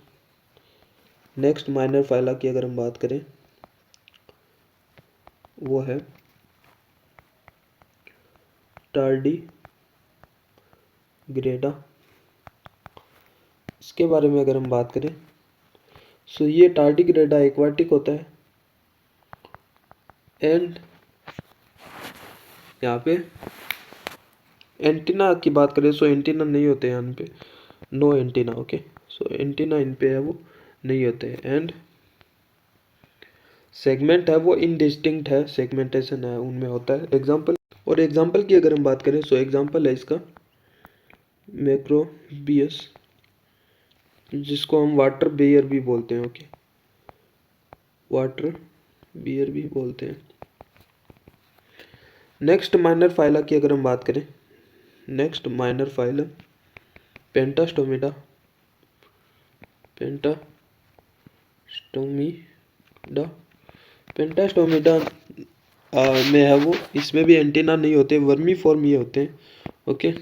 S1: नेक्स्ट माइनर फाइला की अगर हम बात करें वो है टार्डिग्रेडा। इसके बारे में अगर हम बात करें, सो ये टार्डिग्रेडा एक्वाटिक होता है, एंड यहाँ पे एंटीना की बात करें, सो एंटीना नहीं होते हैं यहाँ पे, no antenna. Okay, so antenna इन पे है वो नहीं होते हैं, एंड सेगमेंट है वो इनडिस्टिंक्ट है, सेगमेंटेशन है उनमें होता है। एग्जांपल, और एग्जांपल की अगर हम बात करें, सो एग्जांपल है इसका मैक्रोबियस, जिसको हम वाटर बेयर भी बोलते हैं। ओके, वाटर बियर भी बोलते हैं। नेक्स्ट माइनर फाइला की अगर हम बात करें, नेक्स्ट माइनर फाइलम पेंटास्टोमिडा, पेंटास्टोमिडा, पेंटास्टोमिडा में है वो, इसमें भी एंटीना नहीं होते, वर्मी फॉर्म ये होते हैं। ओके,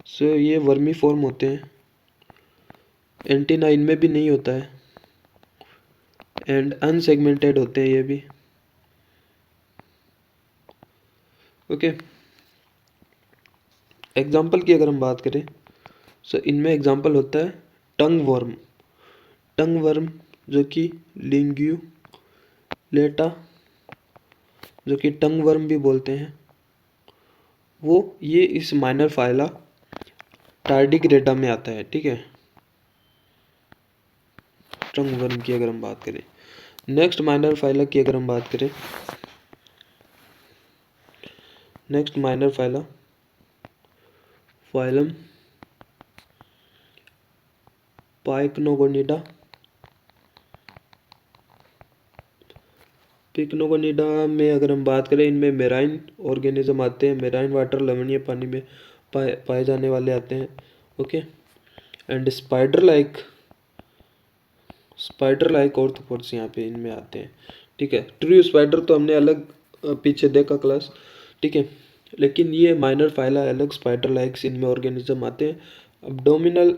S1: सो ये वर्मी फॉर्म होते हैं, एंटीना इनमें भी नहीं होता है, एंड अनसेगमेंटेड होते हैं ये भी। ओके, एग्जाम्पल की अगर हम बात करें, सो इनमें एग्जाम्पल होता है टंग वर्म, टंग वर्म जो कि लिंग्यूलेटा, जो कि टंग वर्म भी बोलते हैं, वो ये इस माइनर फाइला टार्डिग्रेडा में आता है। ठीक है, टंग वर्म की अगर हम बात करें। नेक्स्ट माइनर फाइला की अगर हम बात करें, नेक्स्ट माइनर फाइला फाइलम पाइक्नोगोनिडा, पिक्नोगोनिडा में अगर हम बात करें, इनमें मेराइन ऑर्गेनिज्म आते हैं, मेराइन वाटर लवणीय पानी में पाए जाने वाले आते हैं। Okay, and spider like arthropods यहाँ पे इनमें आते हैं। ठीक है, ट्रू स्पाइडर तो हमने अलग पीछे देखा क्लास। ठीक है, लेकिन ये माइनर फाइला अलग स्पाइडर लाइक्स इनमें ऑर्गेनिज्म आते हैं। अब्डोमिनल,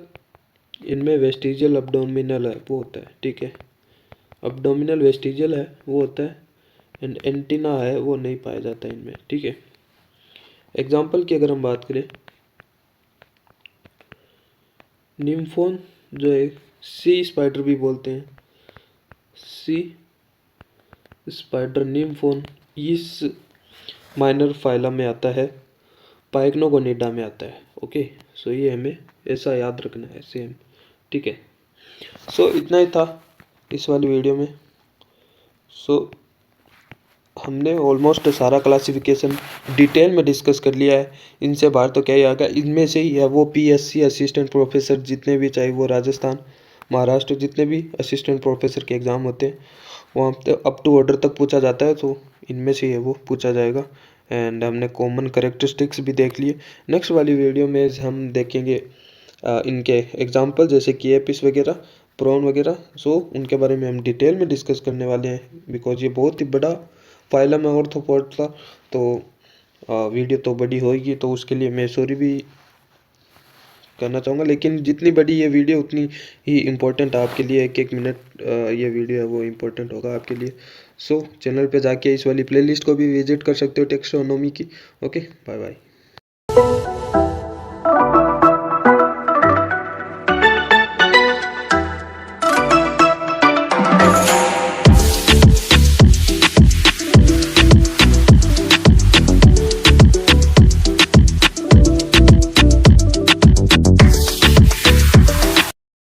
S1: इनमें वेस्टिजियल अब्डोमिनल है वो होता है। ठीक है, अब्डोमिनल वेस्टिजियल है वो होता है, एंड एंटीना है वो नहीं पाया जाता इनमें। ठीक है, एग्जाम्पल की अगर हम बात करें, निम्फोन जो है सी स्पाइडर भी बोलते हैं, सी स्पाइडर निम्फोन इस माइनर फाइला में आता है, पाइक्नोगोनिडा में आता है। ओके, सो ये हमें ऐसा याद रखना है सेम। ठीक है, सो इतना ही था इस वाली वीडियो में। सो हमने ऑलमोस्ट सारा क्लासिफिकेशन डिटेल में डिस्कस कर लिया है। इनसे बाहर तो क्या ही आएगा, इनमें से ही है वो पीएससी असिस्टेंट प्रोफेसर जितने भी, चाहे वो राजस्थान, महाराष्ट्र, जितने भी असिस्टेंट प्रोफेसर के एग्ज़ाम होते हैं वहाँ पे अप टू ऑर्डर तक पूछा जाता है, तो इनमें से है वो पूछा जाएगा। एंड हमने कॉमन करेक्टरिस्टिक्स भी देख लिए। नेक्स्ट वाली वीडियो में हम देखेंगे इनके एग्जाम्पल, जैसे कि एपिस वगैरह, प्रॉन वगैरह, सो उनके बारे में हम डिटेल में डिस्कस करने वाले हैं, बिकॉज ये बहुत ही बड़ा फाइलम है ऑर्थ्रोपोड का। तो वीडियो तो बड़ी होगी, तो उसके लिए मैं सॉरी भी करना चाहूँगा, लेकिन जितनी बड़ी ये वीडियो उतनी ही इम्पोर्टेंट आपके लिए, एक एक मिनट ये वीडियो है वो इम्पोर्टेंट होगा आपके लिए। सो चैनल पे जाके इस वाली प्लेलिस्ट को भी विजिट कर सकते हो टेक्सोनोमी की। Okay, bye bye.